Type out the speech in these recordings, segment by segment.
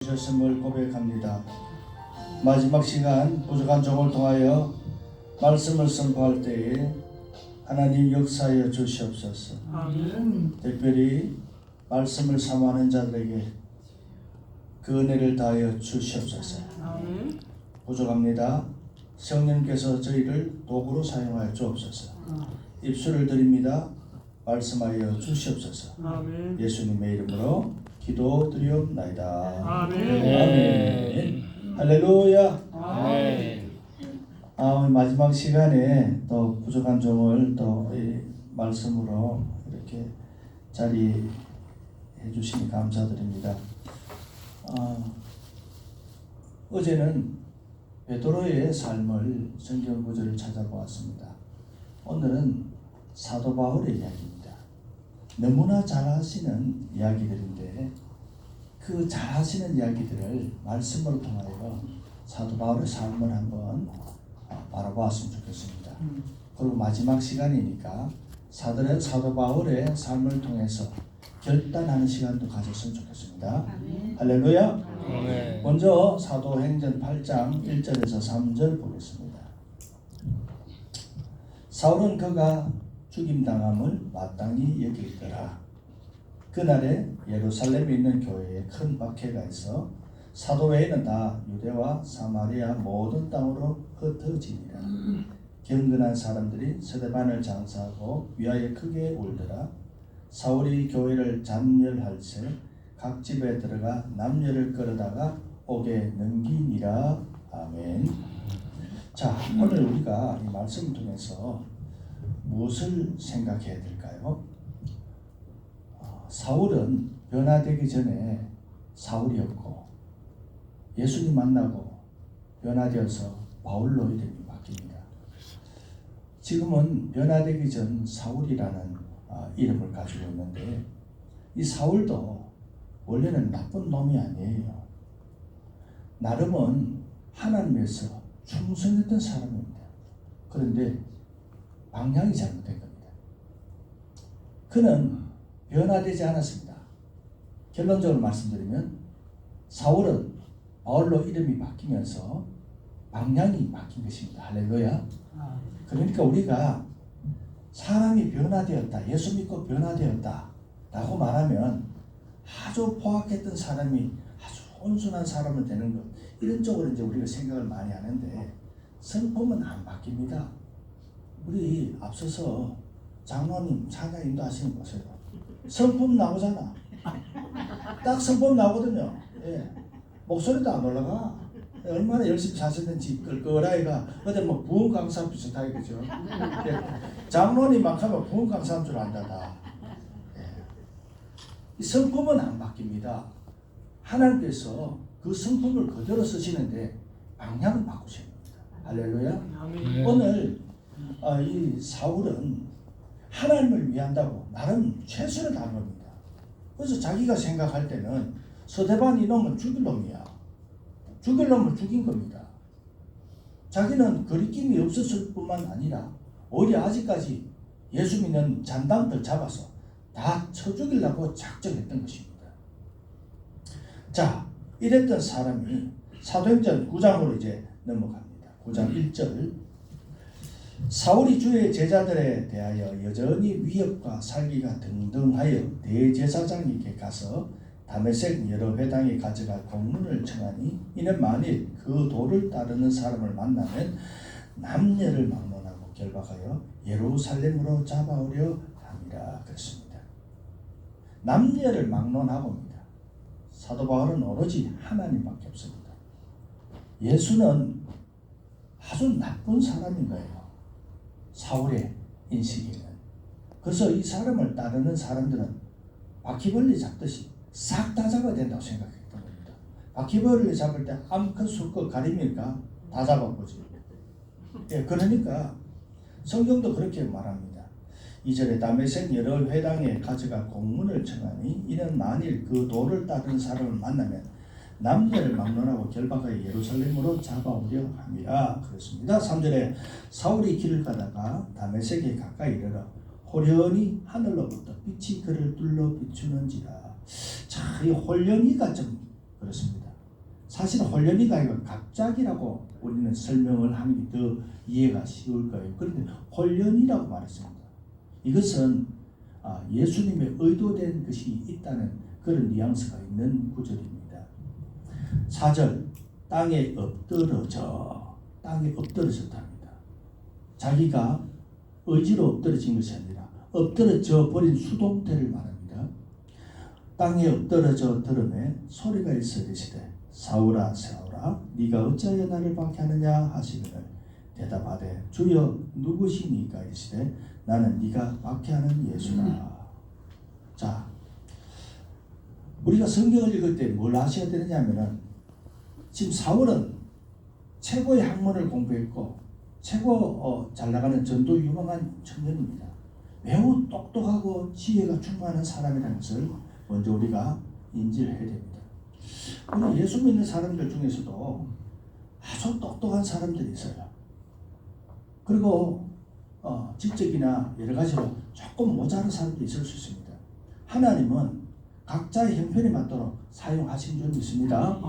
주셨음을 고백합니다. 마지막 시간 부족한 종을 통하여 말씀을 선포할 때에 하나님 역사하여 주시옵소서. 아멘. 특별히 말씀을 사모하는 자들에게 그 은혜를 다하여 주시옵소서. 아멘. 부족합니다. 성령께서 저희를 도구로 사용하여 주옵소서. 입술을 드립니다. 말씀하여 주시옵소서. 아멘. 예수님의 이름으로 기도드리옵나이다. 아멘. 아멘. 할렐루야. 아멘. 마지막 시간에 또 부족한 종을 또 이 말씀으로 이렇게 자리해 주시니 감사드립니다. 어제는 베드로의 삶을 성경 구절을 찾아보았습니다. 오늘은 사도 바울의 이야기입니다. 너무나 잘하시는 이야기들인데 그 잘하시는 이야기들을 말씀으로 통하여 사도 바울의 삶을 한번 바라보았으면 좋겠습니다. 그리고 마지막 시간이니까 사도 바울의 삶을 통해서 결단하는 시간도 가졌으면 좋겠습니다. 아멘. 할렐루야. 아멘. 먼저 사도행전 8장 1절에서 3절 보겠습니다. 사울은 그가 죽임당함을 마땅히 여기더라. 그날에 예루살렘에 있는 교회에 큰 박해가 있어 사도 외에는 다 유대와 사마리아 모든 땅으로 흩어지니라. 경건한 사람들이 스데반을 장사하고 위하여 크게 울더라. 사울이 교회를 잔멸할새 각 집에 들어가 남녀를 끌어다가 옥에 넘기니라. 아멘. 자, 오늘 우리가 이 말씀을 통해서 무엇을 생각해야 될까요? 사울은 변화되기 전에 사울이었고 예수님 만나고 변화되어서 바울로 이름이 바뀝니다. 지금은 변화되기 전 사울이라는 이름을 가지고 있는데 이 사울도 원래는 나쁜 놈이 아니에요. 나름은 하나님에서 충성했던 사람입니다. 그런데 방향이 잘못된 겁니다. 그는 변화되지 않았습니다. 결론적으로 말씀드리면 사울은 바울로 이름이 바뀌면서 방향이 바뀐 것입니다. 할렐루야. 그러니까 우리가 사람이 변화되었다, 예수 믿고 변화되었다 라고 말하면 아주 포악했던 사람이 아주 온순한 사람을 되는 것, 이런 쪽으로 이제 우리가 생각을 많이 하는데 성품은 안 바뀝니다. 우리 앞서서 장로님 찬양 인도하시는 거 보세요. 성품 나오잖아. 딱 성품 나오거든요. 예. 목소리도 안 올라가. 얼마나 열심히 사셨는지 끌끌하이가 어제 뭐 부흥 강사 비슷하게 그죠? 예. 장로님 막 하면 부흥 강사인 줄 안다다. 예. 이 성품은 안 바뀝니다. 하나님께서 그 성품을 그대로 쓰시는데 방향을 바꾸시는 겁니다. 할렐루야. 아멘. 오늘 이 사울은 하나님을 위한다고 나름 최선을 다한 겁니다. 그래서 자기가 생각할 때는 스데반 이놈은 죽일 놈이야. 죽일 놈을 죽인 겁니다. 자기는 거리낌이 없었을 뿐만 아니라 오히려 아직까지 예수 믿는 잔당들 잡아서 다 쳐 죽이려고 작정했던 것입니다. 자, 이랬던 사람이 사도행전 9장으로 이제 넘어갑니다. 9장 1절. 사울이 주의 제자들에 대하여 여전히 위협과 살기가 등등하여 대제사장에게 가서 다메섹 여러 회당에 가져갈 공문을 청하니 이는 만일 그 도를 따르는 사람을 만나면 남녀를 막론하고 결박하여 예루살렘으로 잡아오려 함이라 그랬습니다. 남녀를 막론하고입니다. 사도 바울은 오로지 하나님밖에 없습니다. 예수는 아주 나쁜 사람인 거예요. 사울의 인식에는. 그래서 이 사람을 따르는 사람들은 바퀴벌레 잡듯이 싹 다 잡아야 된다고 생각했던 겁니다. 바퀴벌레 잡을 때 암컷 수컷 가리니까 다 잡아보지. 예, 그러니까 성경도 그렇게 말합니다. 2절에 다메섹 여러 회당에 가져가 공문을 청하니 이는 만일 그 도를 따르는 사람을 만나면 남녀를 막론하고 결박하여 예루살렘으로 잡아오려 함이라 그랬습니다. 3절에 사울이 길을 가다가 다메섹에 가까이 이르러 호련히 하늘로부터 빛이 그를 뚫러 비추는지라. 자, 이 홀련히가 좀 그렇습니다. 사실 홀연히가 아니고 갑자기라고 우리는 설명을 하는 게 더 이해가 쉬울 거예요. 그런데 홀연히라고 말했습니다. 이것은 예수님의 의도된 것이 있다는 그런 뉘앙스가 있는 구절입니다. 4절 땅에 엎드러졌답니다. 자기가 의지로 엎드러진 것이 아니라 엎드러져 버린 수동태를 말합니다. 땅에 엎드러져 들음에 소리가 있어 이르시되 사울아 사울아 네가 어찌하여 나를 박해하느냐 하시거늘 대답하되 주여 누구시니까 이르시되 나는 네가 박해하는 예수라. 자, 우리가 성경을 읽을 때 뭘 아셔야 되느냐면은 지금 사울은 최고의 학문을 공부했고 최고 잘 나가는 전도 유망한 청년입니다. 매우 똑똑하고 지혜가 충만한 사람이라는 것을 먼저 우리가 인지를 해야 됩니다. 우리 예수 믿는 사람들 중에서도 아주 똑똑한 사람들이 있어요. 그리고 지적이나 여러 가지로 조금 모자란 사람도 있을 수 있습니다. 하나님은 각자의 형편에 맞도록 사용하신 줄 믿습니다.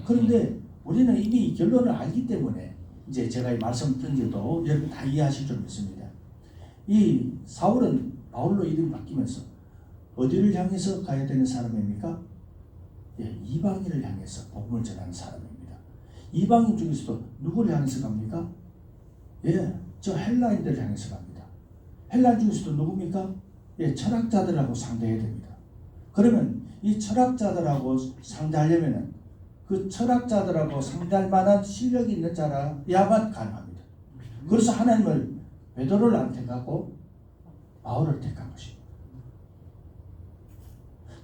그런데 우리는 이미 결론을 알기 때문에 이제 제가 이 말씀 던져도 여러분 다 이해하실 줄 믿습니다. 이 사울은 바울로 이름이 바뀌면서 어디를 향해서 가야 되는 사람입니까? 예, 이방인을 향해서 복음을 전하는 사람입니다. 이방인 중에서도 누구를 향해서 갑니까? 예, 저 헬라인들을 향해서 갑니다. 헬라인 중에서도 누굽니까? 예, 철학자들하고 상대해야 됩니다. 그러면 이 철학자들하고 상대하려면은 그 철학자들하고 상대할 만한 실력이 있는 자라야만 가능합니다. 그래서 하나님을 베드로를 안 택하고 바울을 택한 것입니다.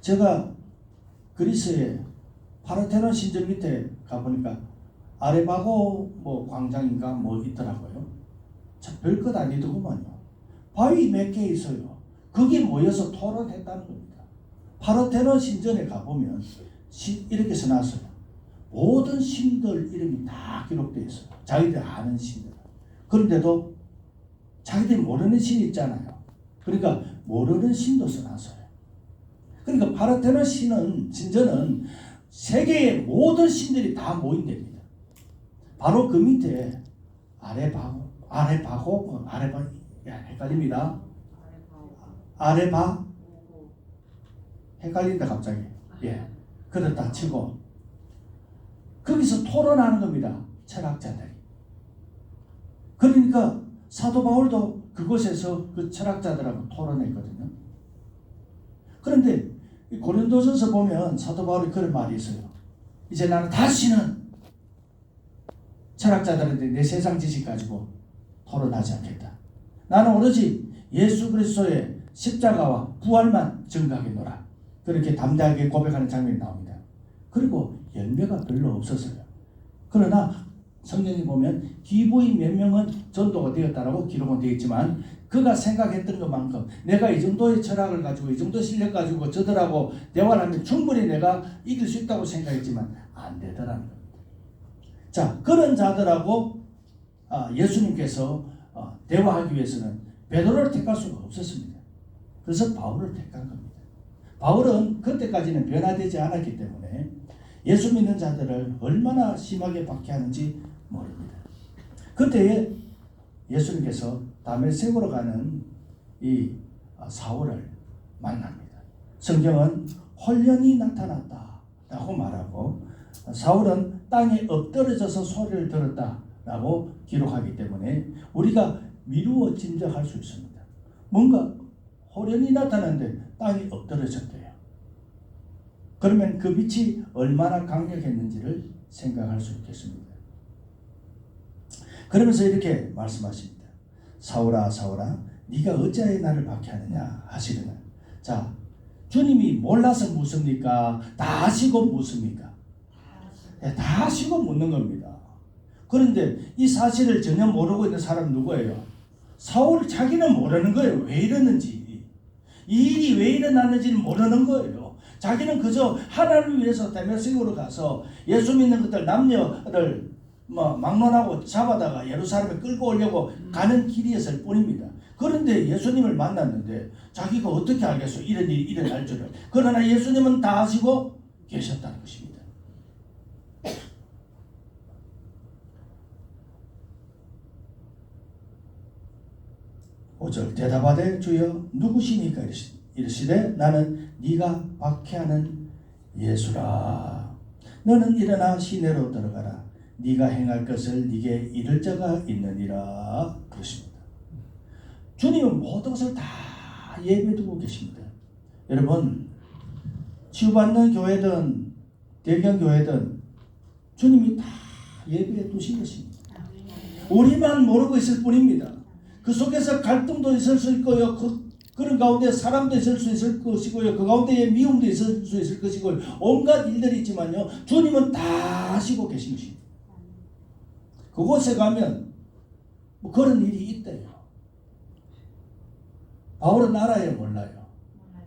제가 그리스의 파르테논 신전 밑에 가보니까 아레바고 뭐 광장인가 뭐 있더라고요. 참 별것 아니더구만요. 바위 몇 개 있어요. 거기 모여서 토론했다는 겁니다. 파르테논 신전에 가보면 이렇게 써놨어요. 모든 신들 이름이 다 기록되어 있어요. 자기들 아는 신들. 그런데도 자기들이 모르는 신이 있잖아요. 그러니까 모르는 신도 써놨어요. 그러니까 파르테논 신전은 세계의 모든 신들이 다 모인 데입니다. 바로 그 밑에 아레바고 헷갈립니다. 아레바 헷갈린다 갑자기. 예, 그렇다 치고 거기서 토론하는 겁니다. 철학자들이. 그러니까 사도 바울도 그곳에서 그 철학자들하고 토론했거든요. 그런데 고린도전서 보면 사도 바울이 그런 말이 있어요. 이제 나는 다시는 철학자들한테 내 세상 지식 가지고 토론하지 않겠다. 나는 오로지 예수 그리스도의 십자가와 부활만 증거하겠노라. 그렇게 담대하게 고백하는 장면이 나옵니다. 그리고 열매가 별로 없었어요. 그러나 성경에 보면 기부인 몇 명은 전도가 되었다라고 기록은 되어 있지만 그가 생각했던 것만큼 내가 이 정도의 철학을 가지고 이 정도 실력 가지고 저들하고 대화를 하면 충분히 내가 이길 수 있다고 생각했지만 안 되더라는 겁니다. 자, 그런 자들하고 예수님께서 대화하기 위해서는 베드로를 택할 수가 없었습니다. 그래서 바울을 택한 겁니다. 바울은 그때까지는 변화되지 않았기 때문에 예수 믿는 자들을 얼마나 심하게 박해하는지 모릅니다. 그때 예수님께서 다메섹으로 가는 이 사울을 만납니다. 성경은 홀연히 나타났다라고 말하고 사울은 땅에 엎드러져서 소리를 들었다라고 기록하기 때문에 우리가 미루어 짐작할 수 있습니다. 뭔가 홀연히 나타났는데 땅이 엎드러졌대요. 그러면 그 빛이 얼마나 강력했는지를 생각할 수 있겠습니다. 그러면서 이렇게 말씀하십니다. 사울아 사울아 네가 어찌하여 나를 박해하느냐 하시거늘. 자, 주님이 몰라서 묻습니까? 다 아시고 묻습니까? 다 아시고 묻는 겁니다. 그런데 이 사실을 전혀 모르고 있는 사람은 누구예요? 사울 자기는 모르는 거예요. 왜 이러는지. 이 일이 왜 일어났는지는 모르는 거예요. 자기는 그저 하나님을 위해서 다메섹으로 가서 예수 믿는 것들 남녀를 막론하고 잡아다가 예루살렘에 끌고 오려고 가는 길이었을 뿐입니다. 그런데 예수님을 만났는데 자기가 어떻게 알겠어? 이런 일이 일어날 줄을. 그러나 예수님은 다 아시고 계셨다는 것입니다. 5절 대답하되 주여 누구시니까 이르시되 나는 네가 박해하는 예수라. 너는 일어나 시내로 들어가라. 네가 행할 것을 네게 이를 자가 있느니라. 그렇습니다. 주님은 모든 것을 다 예배해 두고 계십니다. 여러분 치유받는 교회든 대경교회든 주님이 다 예배해 두신 것입니다. 우리만 모르고 있을 뿐입니다. 그 속에서 갈등도 있을 수 있고요. 그런 가운데 사람도 있을 수 있을 것이고요. 그 가운데에 미움도 있을 수 있을 것이고요. 온갖 일들이 있지만요. 주님은 다 하시고 계신 것입니다. 그곳에 가면 뭐 그런 일이 있대요. 바울은 알아요, 몰라요?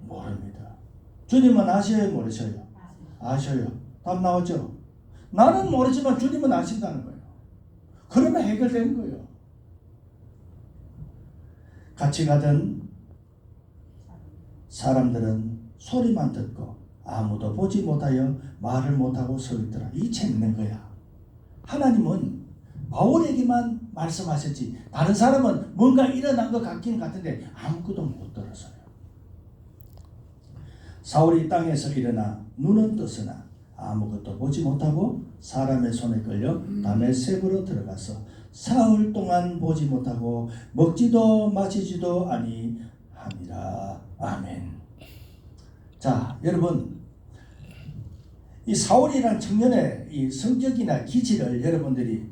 모릅니다. 주님은 아셔요, 모르셔요? 아셔요. 답 나왔죠? 나는 모르지만 주님은 아신다는 거예요. 그러면 해결되는 거예요. 같이 가던 사람들은 소리만 듣고 아무도 보지 못하여 말을 못하고 서 있더라. 이 재밌는 거야. 하나님은 바울에게만 말씀하셨지 다른 사람은 뭔가 일어난 것 같긴 같은데 아무것도 못 들었어요. 사울이 땅에서 일어나 눈은 떴으나 아무것도 보지 못하고 사람의 손에 끌려 다메섹으로 들어가서 사흘 동안 보지 못하고 먹지도 마시지도 아니하니라. 아멘. 자, 여러분 이 사울이라는 청년의 이 성격이나 기질을 여러분들이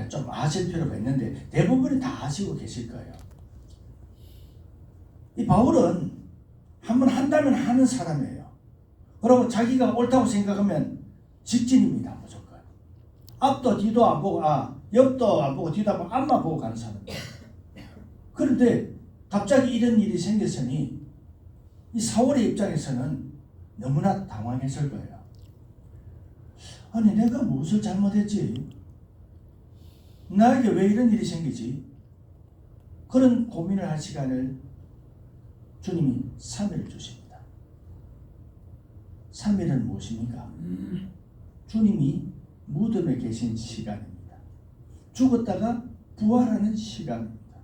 좀 아실 필요가 있는데 대부분이 다 아시고 계실 거예요. 이 바울은 한번 한다면 하는 사람이에요. 그리고 자기가 옳다고 생각하면 직진입니다. 무조건. 앞도 뒤도 안 보고 옆도 안 보고 뒤도 안 보고 앞만 보고 가는 사람이에요. 그런데 갑자기 이런 일이 생겼으니 이 사울의 입장에서는 너무나 당황했을 거예요. 아니 내가 무엇을 잘못했지? 나에게 왜 이런 일이 생기지? 그런 고민을 할 시간을 주님이 3일을 주십니다. 3일은 무엇입니까? 주님이 무덤에 계신 시간입니다. 죽었다가 부활하는 시간입니다.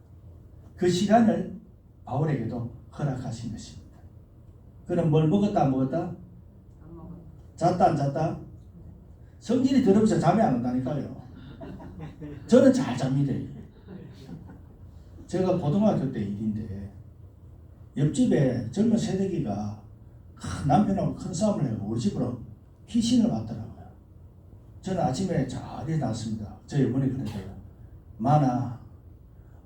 그 시간을 바울에게도 허락하신 것입니다. 그럼 뭘 먹었다 안 먹었다? 잤다 안 잤다? 성질이 더러워서 잠이 안 온다니까요. 저는 잘 잡니다. 제가 고등학교 때 일인데 옆집에 젊은 새내기가 남편하고 큰 싸움을 해서 우리 집으로 피신을 왔더라고요. 저는 아침에 잘 일어났습니다. 저희 어머니 그러더라고요. 마나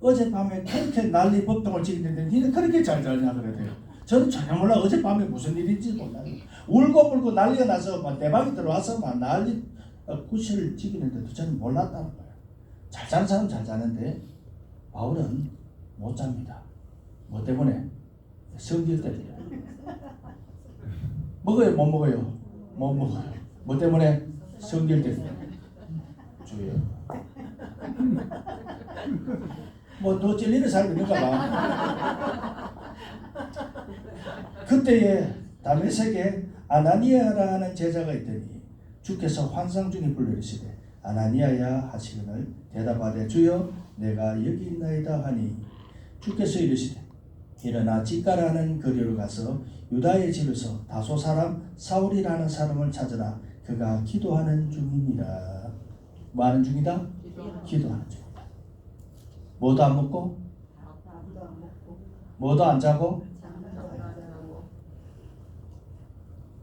어젯밤에 그렇게 난리 법동을 지키는데 니는 그렇게 잘 자냐 그러대요. 저는 전혀 몰라. 어젯밤에 무슨 일인지 몰라요. 울고 난리가 나서 막 대박이 들어와서 막 난리 구실을 지키는데도 저는 몰랐다는 거예요. 잘 자는 사람 잘 자는데 바울은 못 잡니다. 뭐 때문에? 성질 때문에. 먹어요? 못 먹어요? 못 먹어요. 뭐 때문에? 성질 때문에. 주여. 뭐 너 찔리는 사람 있는가 봐. 그때에 다메섹에 아나니아라는 제자가 있더니 주께서 환상 중에 불러 이르시되 아나니아야 하시거늘 대답하되 주여 내가 여기 있나이다 하니 주께서 이르시되 일어나 집가라는 거리로 가서 유다의 집에서 다소 사람 사울이라는 사람을 찾으라. 그가 기도하는 중이니라. 뭐 하는 중이다? 기도하는 중이다. 뭐도 안 먹고 뭐도 안 자고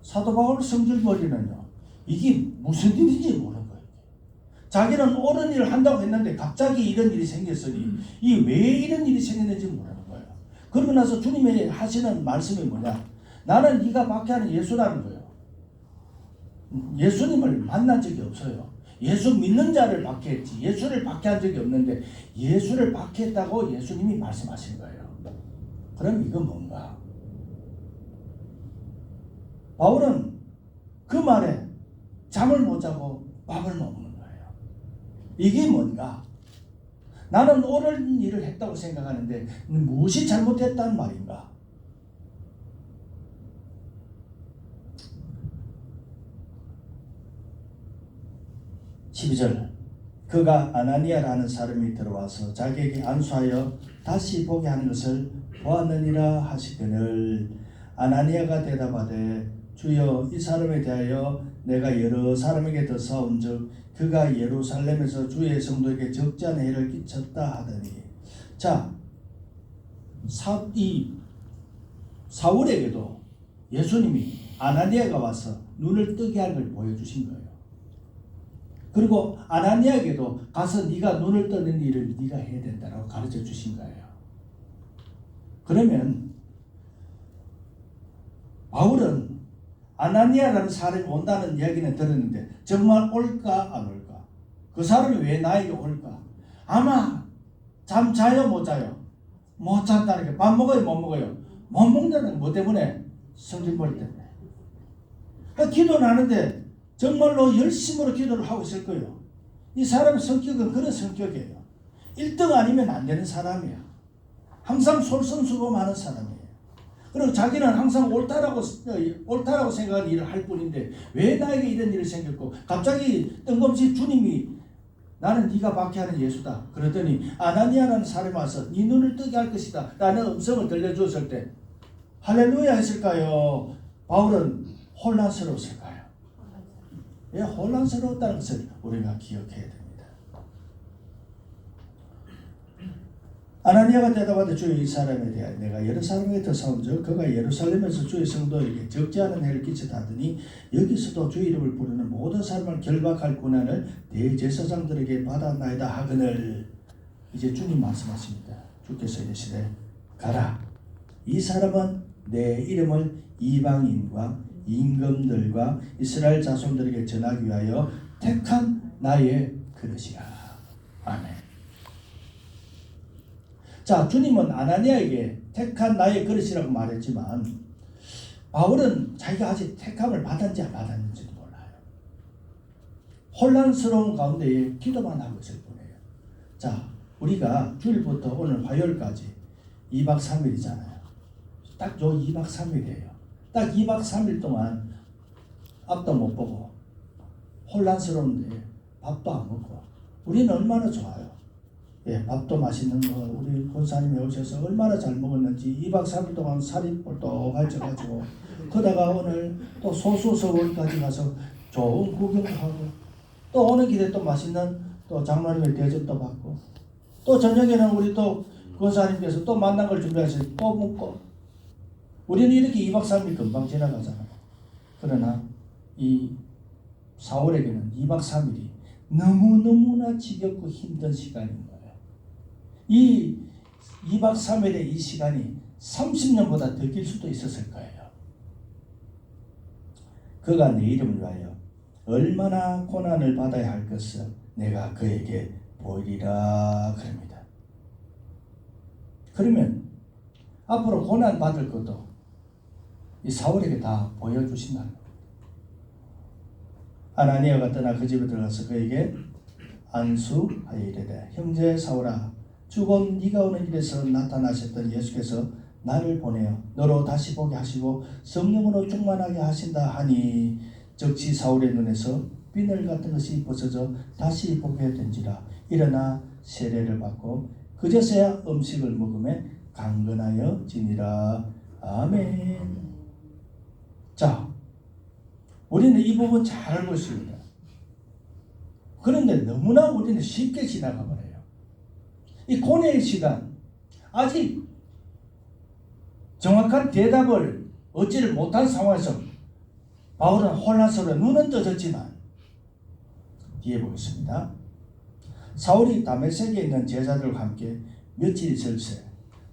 사도 바울 성질머리는요. 이게 무슨 일인지 모르는 거예요. 자기는 옳은 일을 한다고 했는데 갑자기 이런 일이 생겼으니 이 왜 이런 일이 생겼는지 모르는 거예요. 그러고 나서 주님이 하시는 말씀이 뭐냐? 나는 네가 박해하는 예수라는 거예요. 예수님을 만난 적이 없어요. 예수 믿는 자를 박해했지 예수를 박해한 적이 없는데 예수를 박해했다고 예수님이 말씀하신 거예요. 그럼 이거 뭔가? 바울은 그 말에 잠을 못 자고 밥을 먹는 거예요. 이게 뭔가? 나는 옳은 일을 했다고 생각하는데 무엇이 잘못했다는 말인가? (12절) 그가 아나니아라는 사람이 들어와서 자기에게 안수하여 다시 보게 하는 것을 보았느니라 하시거늘 아나니아가 대답하되 주여 이 사람에 대하여 내가 여러 사람에게 더 사온즉 그가 예루살렘에서 주의 성도에게 적지 않은 해를 끼쳤다 하더니 자, 이 사울에게도 예수님이 아나니아가 와서 눈을 뜨게 할 걸 보여주신 거예요. 그리고 아나니아에게도 가서 네가 눈을 뜨는 일을 네가 해야 된다고 가르쳐 주신 거예요. 그러면 바울은 아나니아라는 사람이 온다는 이야기는 들었는데 정말 올까 안 올까? 그 사람이 왜 나에게 올까? 아마 잠 자요 못 자요? 못 잔다는 게 밥 먹어요 못 먹어요? 못 먹는다는 뭐 때문에? 성질머리 때문에. 그러니까 기도는 하는데 정말로 열심으로 기도를 하고 있을 거예요. 이 사람의 성격은 그런 성격이에요. 1등 아니면 안 되는 사람이야. 항상 솔선수범하는 사람이에요. 그리고 자기는 항상 옳다라고 생각하는 일을 할 뿐인데 왜 나에게 이런 일이 생겼고 갑자기 뜬금없이 주님이 나는 네가 박해하는 예수다 그러더니 아나니아라는 사람이 와서 네 눈을 뜨게 할 것이다 라는 음성을 들려주었을 때 할렐루야 했을까요? 바울은 혼란스러웠을까요? 왜 혼란스러웠다는 것을 우리가 기억해야 됩니다. 아나니아가 대답하되 주여 이 사람에 대하여 내가 여러 사람에게 더 사온즉 그가 예루살렘에서 주의 성도에게 적지 않은 해를 끼쳤다 하더니 여기서도 주의 이름을 부르는 모든 사람을 결박할 권한을 대제사장들에게 받았나이다 하거늘 이제 주님 말씀하십니다. 주께서 이르시되 가라 이 사람은 내 이름을 이방인과 임금들과 이스라엘 자손들에게 전하기 위하여 택한 나의 그릇이라. 아멘. 자, 주님은 아나니아에게 택한 나의 그릇이라고 말했지만 바울은 자기가 아직 택함을 받았는지 안 받았는지도 몰라요. 혼란스러운 가운데 기도만 하고 있을 뿐이에요. 자, 우리가 주일부터 오늘 화요일까지 2박 3일이잖아요. 딱 요 2박 3일이에요. 딱 2박 3일 동안 앞도 못 보고 혼란스러운데 밥도 안 먹고 우리는 얼마나 좋아요. 예, 밥도 맛있는 거 우리 권사님이 오셔서 얼마나 잘 먹었는지 2박 3일 동안 살이 꼴떡 쪄가지고 그러다가 오늘 또 소수서울까지 가서 좋은 구경도 하고 또 오는 길에 또 맛있는 또 장로님의 대접도 받고 또 저녁에는 우리 또 권사님께서 또 만난 걸 준비해서 또 먹고 우리는 이렇게 2박 3일 금방 지나가잖아요. 그러나 이 사울에게는 2박 3일이 너무너무나 지겹고 힘든 시간인 거예요. 이 2박 3일의 이 시간이 30년보다 더 길 수도 있었을 거예요. 그가 내 이름을 위하여 얼마나 고난을 받아야 할 것을 내가 그에게 보이리라 그럽니다. 그러면 앞으로 고난 받을 것도 이 사울에게 다 보여주신다는 겁니다. 아나니아가 떠나 그 집에 들어가서 그에게 안수하여 이르되 형제 사울아 주곧 네가 오는 길에서 나타나셨던 예수께서 나를 보내어 너로 다시 보게 하시고 성령으로 충만하게 하신다 하니 즉시 사울의 눈에서 비늘 같은 것이 벗어져 다시 보게 된지라 일어나 세례를 받고 그제서야 음식을 먹음에 강건하여 지니라. 아멘. 자, 우리는 이 부분 잘 알고 있습니다. 그런데 너무나 우리는 쉽게 지나가 버려요. 이 고뇌의 시간, 아직 정확한 대답을 얻지를 못한 상황에서 바울은 혼란스러워 눈은 떠졌지만 뒤에 보겠습니다. 사울이 다메섹에 있는 제자들과 함께 며칠 있을새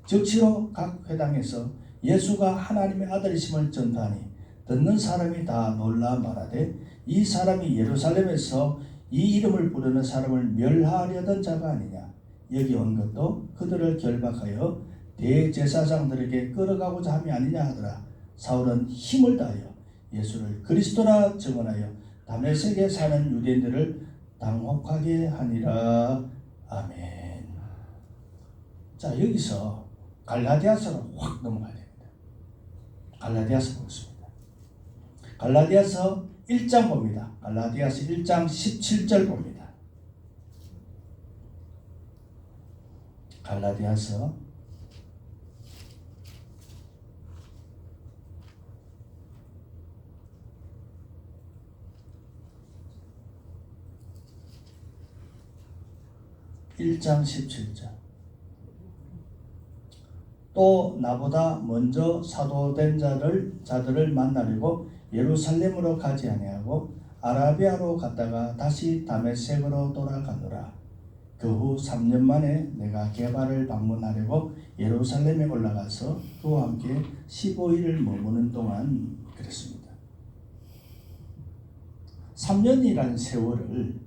즉시로 각 회당에서 예수가 하나님의 아들이심을 전파하니 듣는 사람이 다 놀라 말하되 이 사람이 예루살렘에서 이 이름을 부르는 사람을 멸하려던 자가 아니냐. 여기 온 것도 그들을 결박하여 대제사장들에게 끌어가고자 함이 아니냐 하더라. 사울은 힘을 다하여 예수를 그리스도라 증언하여 다메섹에 사는 유대인들을 당혹하게 하니라. 아멘. 자, 여기서 갈라디아서로 확 넘어가야 됩니다. 갈라디아서 보겠습니다. 갈라디아서 1장 봅니다. 갈라디아서 1장 17절 봅니다. 갈라디아서 1장 17절. 또 나보다 먼저 사도된 자들을 만나려고 예루살렘으로 가지 아니하고 아라비아로 갔다가 다시 다메섹으로 돌아가노라. 그 후 3년 만에 내가 게바를 방문하려고 예루살렘에 올라가서 그와 함께 15일을 머무는 동안 그랬습니다. 3년이라는 세월을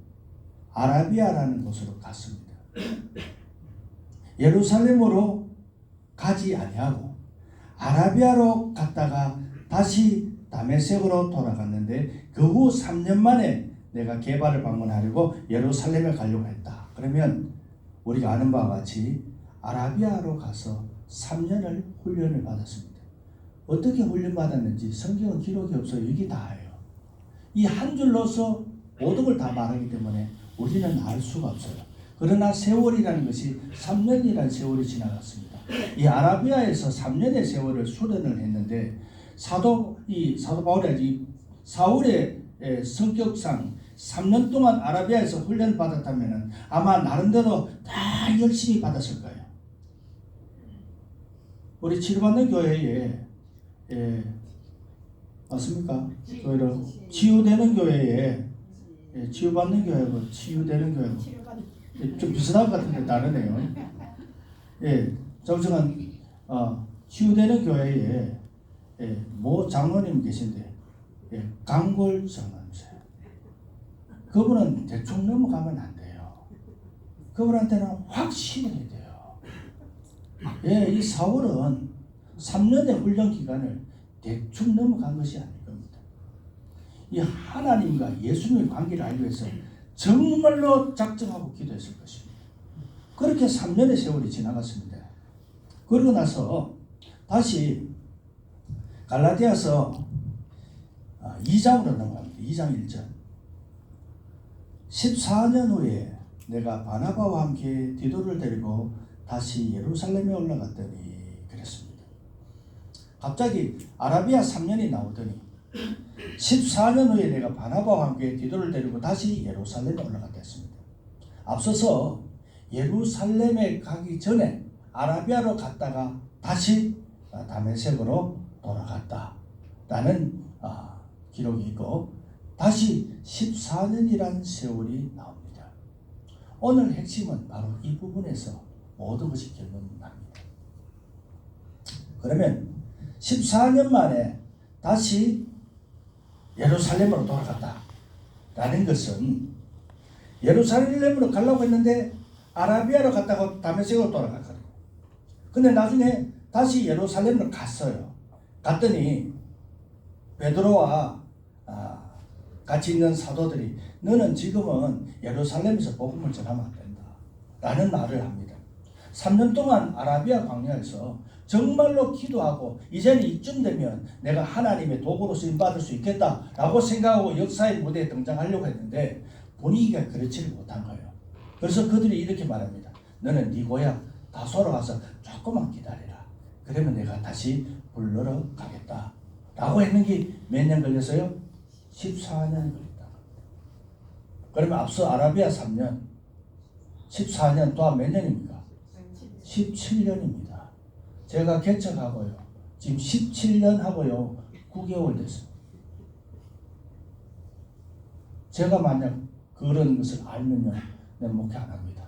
아라비아라는 곳으로 갔습니다. 예루살렘으로 가지 아니하고 아라비아로 갔다가 다시 다메섹으로 돌아갔는데 그 후 3년 만에 내가 게바를 방문하려고 예루살렘에 가려고 했다. 그러면 우리가 아는 바와 같이 아라비아로 가서 3년을 훈련을 받았습니다. 어떻게 훈련받았는지 성경은 기록이 없어요. 이게 다예요. 이 한 줄로서 모든 걸 다 말하기 때문에 우리는 알 수가 없어요. 그러나 세월이라는 것이 3년이라는 세월이 지나갔습니다. 이 아라비아에서 3년의 세월을 수련을 했는데 사도 바울이 사울의 성격상 3년 동안 아라비아에서 훈련을 받았다면 아마 나름대로 다 열심히 받았을 거예요. 우리 치료받는 교회에 맞습니까? 교회를 치유되는 교회에 치유받는 교회고 치유되는 교회고 좀 비슷한 것 같은데 다르네요. 정성한 치유되는 교회에 모 장로님 계신데 강골 장로님이세요. 그분은 대충 넘어가면 안 돼요. 그분한테는 확실해야 돼요. 이 사울은 3년의 훈련 기간을 대충 넘어간 것이 아닐 겁니다. 이 하나님과 예수님의 관계를 알기 위해서 정말로 작정하고 기도했을 것입니다. 그렇게 3년의 세월이 지나갔습니다. 그러고 나서 다시 갈라디아서 2장으로 넘어갑니다. 2장 1절. 14년 후에 내가 바나바와 함께 디도를 데리고 다시 예루살렘에 올라갔더니 그랬습니다. 갑자기 아라비아 3년이 나오더니 14년 후에 내가 바나바와 함께 디도를 데리고 다시 예루살렘에 올라갔다 했습니다. 앞서서 예루살렘에 가기 전에 아라비아로 갔다가 다시 다메섹으로 돌아갔다라는 기록이 있고 다시 14년이라는 세월이 나옵니다. 오늘 핵심은 바로 이 부분에서 모든 것이 결론납니다. 그러면 14년 만에 다시 예루살렘으로 돌아갔다라는 것은 예루살렘으로 가려고 했는데 아라비아로 갔다가 다메섹으로 돌아갔거든요. 근데 나중에 다시 예루살렘으로 갔어요. 갔더니 베드로와 같이 있는 사도들이 너는 지금은 예루살렘에서 복음을 전하면 안 된다 라는 말을 합니다. 3년 동안 아라비아 광야에서 정말로 기도하고 이제는 이쯤 되면 내가 하나님의 도구로 쓰임받을 수 있겠다라고 생각하고 역사의 무대에 등장하려고 했는데 분위기가 그렇지를 못한 거예요. 그래서 그들이 이렇게 말합니다. 너는 네 고향 다소로 가서 조금만 기다려라. 그러면 내가 다시 불러러 가겠다 라고 했는 게 몇 년 걸렸어요? 14년이 걸렸다. 그러면 앞서 아라비아 3년 14년 또한 몇 년입니까? 17년입니다. 제가 개척하고요 지금 17년 하고요 9개월 됐습니다. 제가 만약 그런 것을 알면요 내가 목회 안 합니다.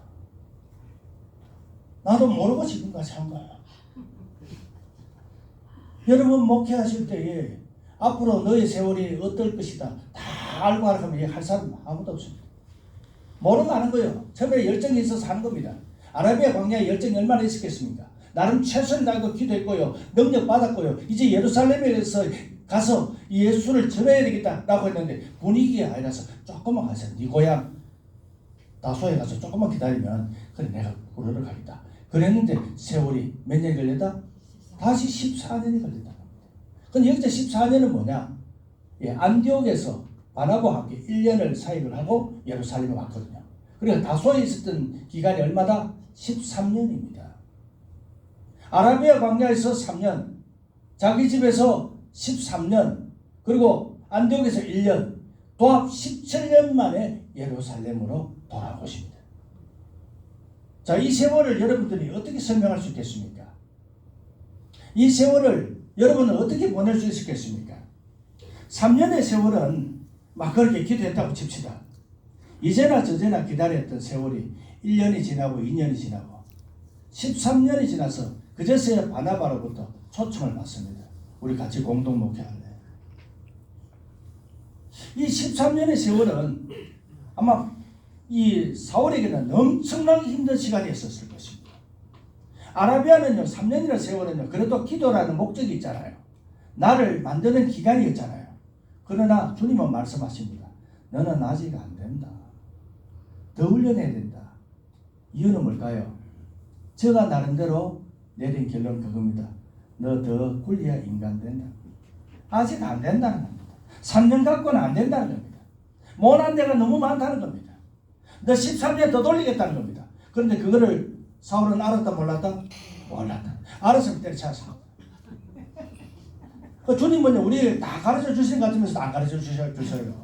나도 모르고 지금까지 한 거예요. 여러분 목회하실 때에 앞으로 너의 세월이 어떨 것이다 다 알고 하면 할 사람 아무도 없습니다. 모르고 하는 거예요. 처음에 열정이 있어서 하는 겁니다. 아라비아 광야에 열정이 얼마나 있었겠습니까? 나름 최선을 다하고 기도했고요 능력 받았고요 이제 예루살렘에서 가서 예수를 전해야 되겠다라고 했는데 분위기가 아니라서 조금만 가세요. 네 고향 다소에 가서 조금만 기다리면 그래 내가 부르러 가겠다 그랬는데 세월이 몇 년이 걸렸다? 다시 14년이 걸렸다. 근데 여기서 14년은 뭐냐? 안디옥에서 바나바와 함께 1년을 사역을 하고 예루살렘에 왔거든요. 그리고 다소에 있었던 기간이 얼마다? 13년입니다. 아라비아 광야에서 3년, 자기 집에서 13년, 그리고 안디옥에서 1년, 도합 17년 만에 예루살렘으로 돌아오십니다. 자, 이 세월을 여러분들이 어떻게 설명할 수 있겠습니까? 이 세월을 여러분은 어떻게 보낼 수 있겠습니까? 3년의 세월은 막 그렇게 기도했다고 칩시다. 이제나 저제나 기다렸던 세월이 1년이 지나고 2년이 지나고 13년이 지나서 그제서야 바나바로부터 초청을 받습니다. 우리 같이 공동 목회할래. 이 13년의 세월은 아마 이 사울에게는 엄청나게 힘든 시간이었을 것입니다. 아라비아는요, 3년이라는 세월은요, 그래도 기도라는 목적이 있잖아요. 나를 만드는 기간이었잖아요. 그러나 주님은 말씀하십니다. 너는 아직 안 된다. 더 훈련해야 된다. 이유는 뭘까요? 제가 나름대로 내린 결론 그겁니다. 너 더 굴려야 인간 된다. 아직 안 된다는 겁니다. 3년 갖고는 안 된다는 겁니다. 못한 데가 너무 많다는 겁니다. 너 13년 더 돌리겠다는 겁니다. 그런데 그거를 사울은 알았다 몰랐다? 몰랐다. 알았으면 때려쳤어. 주님은요, 우리 다 가르쳐 주시는 것 같으면서도 안 가르쳐 주셔요.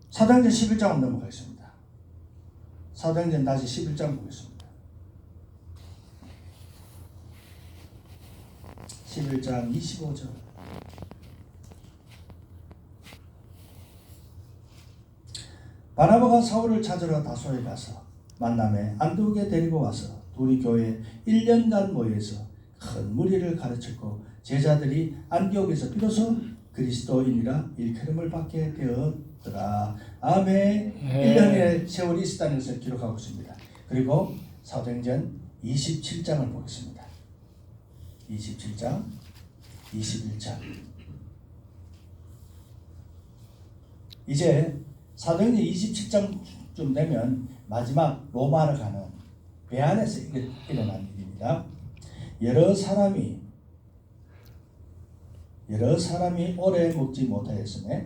사도행전 11장으로 넘어가겠습니다. 사도행전 다시 11장 보겠습니다. 11장 25절. 바나바가 사울을 찾으러 다소에 가서 만남에 안디옥에 데리고 와서 둘이 교회에 1년간 모여서 큰 무리를 가르쳤고 제자들이 안디옥에서 비로소 그리스도인이라 일컬음을 받게 되었더라. 아멘. 1년의 세월이 있었다는 것을 기록하고 있습니다. 그리고 사도행전 27장을 보겠습니다. 27장, 21장. 이제 사도행전 27장쯤 되면 마지막 로마를 가는 배 안에서 일어난 일입니다. 여러 사람이 오래 먹지 못하였으며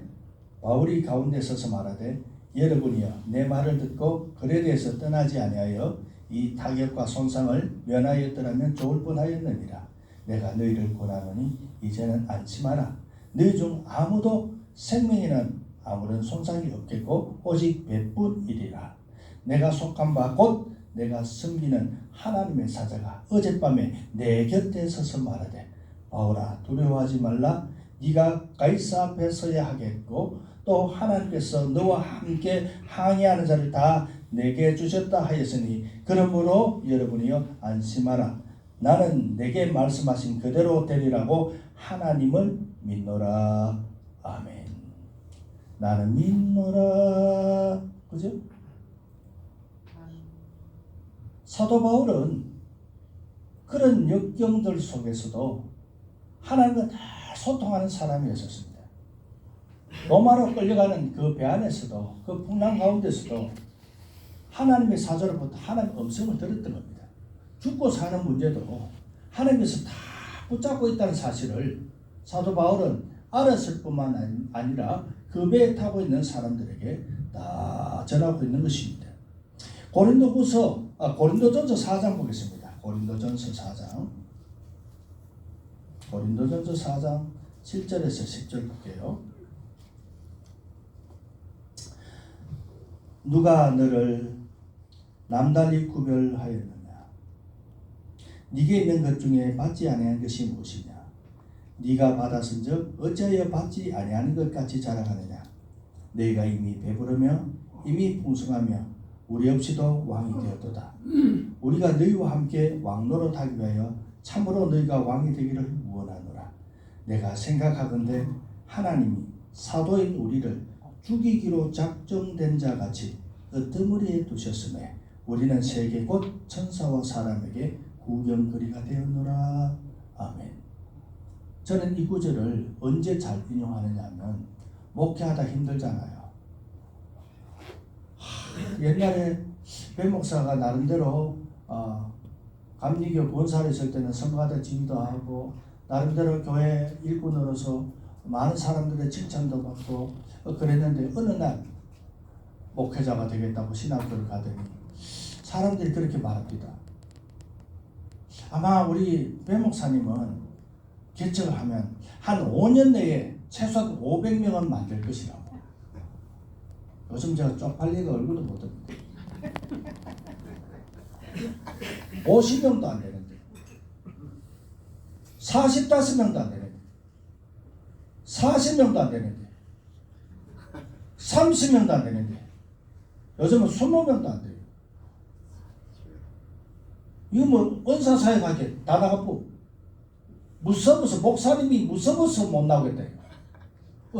바울이 가운데 서서 말하되 여러분이여 내 말을 듣고 거래대에서 떠나지 아니하여 이 타격과 손상을 면하였더라면 좋을 뻔하였느니라. 내가 너희를 권하노니 이제는 안심하라. 너희 중 아무도 생명에는 아무런 손상이 없겠고 오직 배뿐이리라. 내가 속한 바 곧 내가 섬기는 하나님의 사자가 어젯밤에 내 곁에 서서 말하되 바울아 두려워하지 말라. 네가 가이사 앞에 서야 하겠고 또 하나님께서 너와 함께 항의하는 자를 다 내게 주셨다 하였으니 그러므로 여러분이여 안심하라. 나는 내게 말씀하신 그대로 되리라고 하나님을 믿노라. 아멘. 나는 믿노라. 그죠? 사도 바울은 그런 역경들 속에서도 하나님과 다 소통하는 사람이었습니다. 로마로 끌려가는 그 배 안에서도 그 풍랑 가운데서도 하나님의 사자로부터 하나님의 음성을 들었던 겁니다. 죽고 사는 문제도 하나님께서 다 붙잡고 있다는 사실을 사도 바울은 알았을 뿐만 아니라 그 배에 타고 있는 사람들에게 다 전하고 있는 것입니다. 고린도전서 4장 보겠습니다. 고린도전서 4장 7절에서 10절 볼게요. 누가 너를 남달리 구별하였느냐? 네게 있는 것 중에 받지 아니한 것이 무엇이냐? 네가 받았은즉 어찌하여 받지 아니하는 것 같이 자랑하느냐? 너희가 이미 배부르며 이미 풍성하며 우리 없이도 왕이 되었도다. 우리가 너희와 함께 왕노릇하기 위하여 참으로 너희가 왕이 되기를 원하노라. 내가 생각하건대 하나님이 사도인 우리를 죽이기로 작정된 자 같이 으뜸으리에 두셨으며 우리는 세계 곧 천사와 사람에게 구경거리가 되었노라. 아멘. 저는 이 구절을 언제 잘 인용하느냐 하면 목회하다 힘들잖아요. 옛날에 배 목사가 나름대로 감리교 본사를 있을 때는 선거하다 지휘도 하고 나름대로 교회 일꾼으로서 많은 사람들의 칭찬도 받고 그랬는데 어느 날 목회자가 되겠다고 신학교를 가더니 사람들이 그렇게 말합니다. 아마 우리 배 목사님은 개척을 하면 한 5년 내에 최소한 500명은 만들 것이라고. 요즘 제가 쪽팔리가 얼굴도 못 듭니다. 50명도 안 되는데, 45명도 안 되는데, 40명도 안 되는데, 30명도 안 되는데, 요즘은 20명도 안 돼요. 이거 뭐 은사사역 하게 다 나가고 무서워서 목사님이 무서워서 못 나오겠다.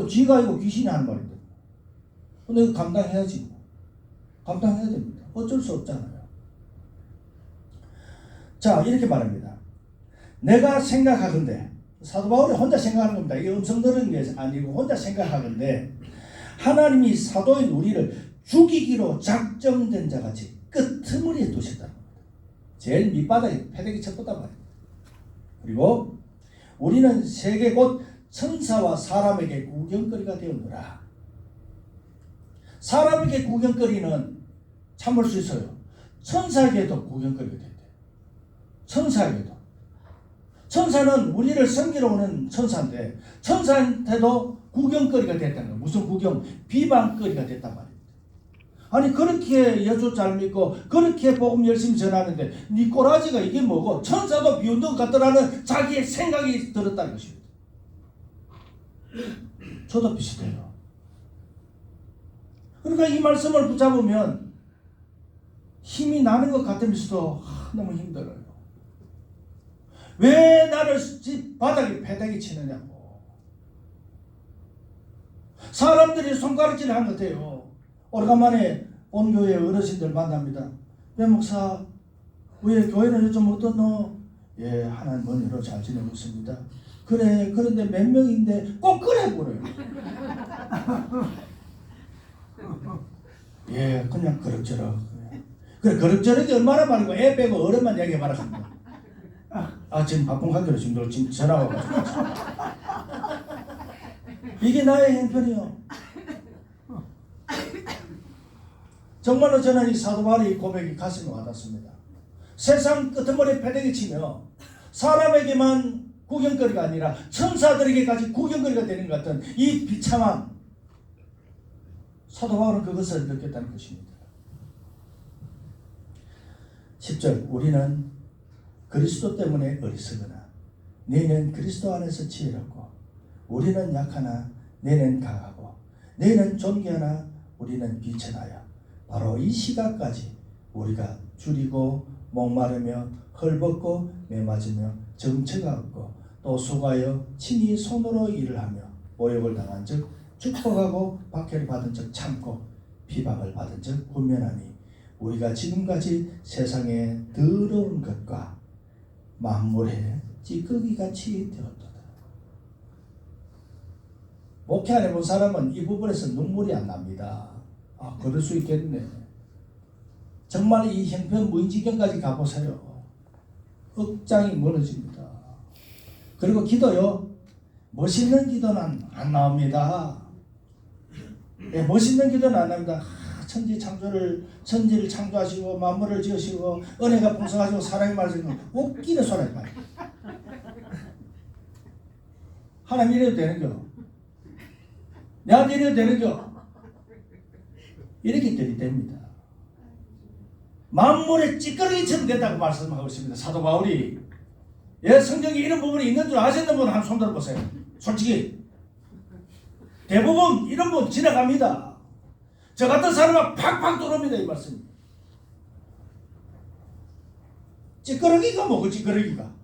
쥐가 아니고 귀신이 하는 말인데. 근데 이거 감당해야지. 감당해야 됩니다. 어쩔 수 없잖아요. 자, 이렇게 말합니다. 내가 생각하건대, 사도 바울이 혼자 생각하는 겁니다. 이게 음성 들은 게 아니고 혼자 생각하건대, 하나님이 사도인 우리를 죽이기로 작정된 자같이 끄트머리에 두셨다는 겁니다. 제일 밑바닥에 패대기 쳤단 말입니다. 그리고 우리는 세계 곧 천사와 사람에게 구경거리가 되었노라. 사람에게 구경거리는 참을 수 있어요. 천사에게도 구경거리가 된대. 천사에게도. 천사는 우리를 섬기러 오는 천사인데 천사한테도 구경거리가 됐다는 거예요. 무슨 구경? 비방거리가 됐단 말입니다. 아니 그렇게 예수 잘 믿고 그렇게 복음 열심히 전하는데 네 꼬라지가 이게 뭐고 천사도 비웃는 것 같더라는 자기의 생각이 들었다는 것입니다. 저도 비슷해요. 그러니까 이 말씀을 붙잡으면 힘이 나는 것 같으면서도 너무 힘들어요. 왜 나를 집 바닥에 패대기 치느냐고. 사람들이 손가락질을 한 것 같아요. 오래간만에 온 교회 어르신들 만납니다. 배 목사, 왜 교회는 요즘 어떠노? 예, 하나님 은혜로 잘 지내고 있습니다. 그래, 그런데 몇 명인데 꼭 그래 보래요. 예, 그냥 그럭저럭. 그래, 그럭저럭이 얼마나 많고 애 빼고 어른만 얘기해 말았습니다. 지금 바쁜 관계로 지금 전화가 와가지고. 이게 나의 형편이요. 정말로 저는 이 사도 바울의 고백이 가슴에 와닿습니다. 세상 끄트머리에 패대기 치며 사람에게만 구경거리가 아니라 천사들에게까지 구경거리가 되는 것 같은 이 비참함. 사도 바울은 그것을 느꼈다는 것입니다. 10절 우리는 그리스도 때문에 어리석으나 너희는 그리스도 안에서 지혜롭고 우리는 약하나 너희는 강하고 너희는 존귀하나 우리는 비천하여 바로 이 시각까지 우리가 줄이고 목마르며 헐벗고 매맞으며 정처가 없고 또 수고하여 친히 손으로 일을 하며 모욕을 당한 즉 축복하고 박해를 받은 즉 참고 비방을 받은 즉 훈면하니 우리가 지금까지 세상에 더러운 것과 만물에 찌꺼기같이 되었도다. 목회 안 해본 사람은 이 부분에서 눈물이 안 납니다. 그럴 수 있겠네. 정말 이 형편 무인지경까지 가보세요. 억장이 무너집니다. 그리고 기도요. 멋있는 기도는 안 나옵니다. 예, 멋있는 기도는 안 나옵니다. 천지를 창조하시고 만물을 지으시고 은혜가 풍성하시고 사랑이 많으시고 웃기는 소리 말이에요. 하나님 이래도 되는겨? 내한테 이래도 되는겨? 이렇게 들이댑니다. 만물의 찌꺼기처럼 된다고 말씀하고 있습니다. 사도 바울이. 예, 성경에 이런 부분이 있는 줄 아시는 분 한 손 들어보세요. 솔직히 대부분 이런 분 지나갑니다. 저 같은 사람은 팍팍 들어옵니다. 이 말씀. 찌꺼기가 뭐고 찌꺼기가?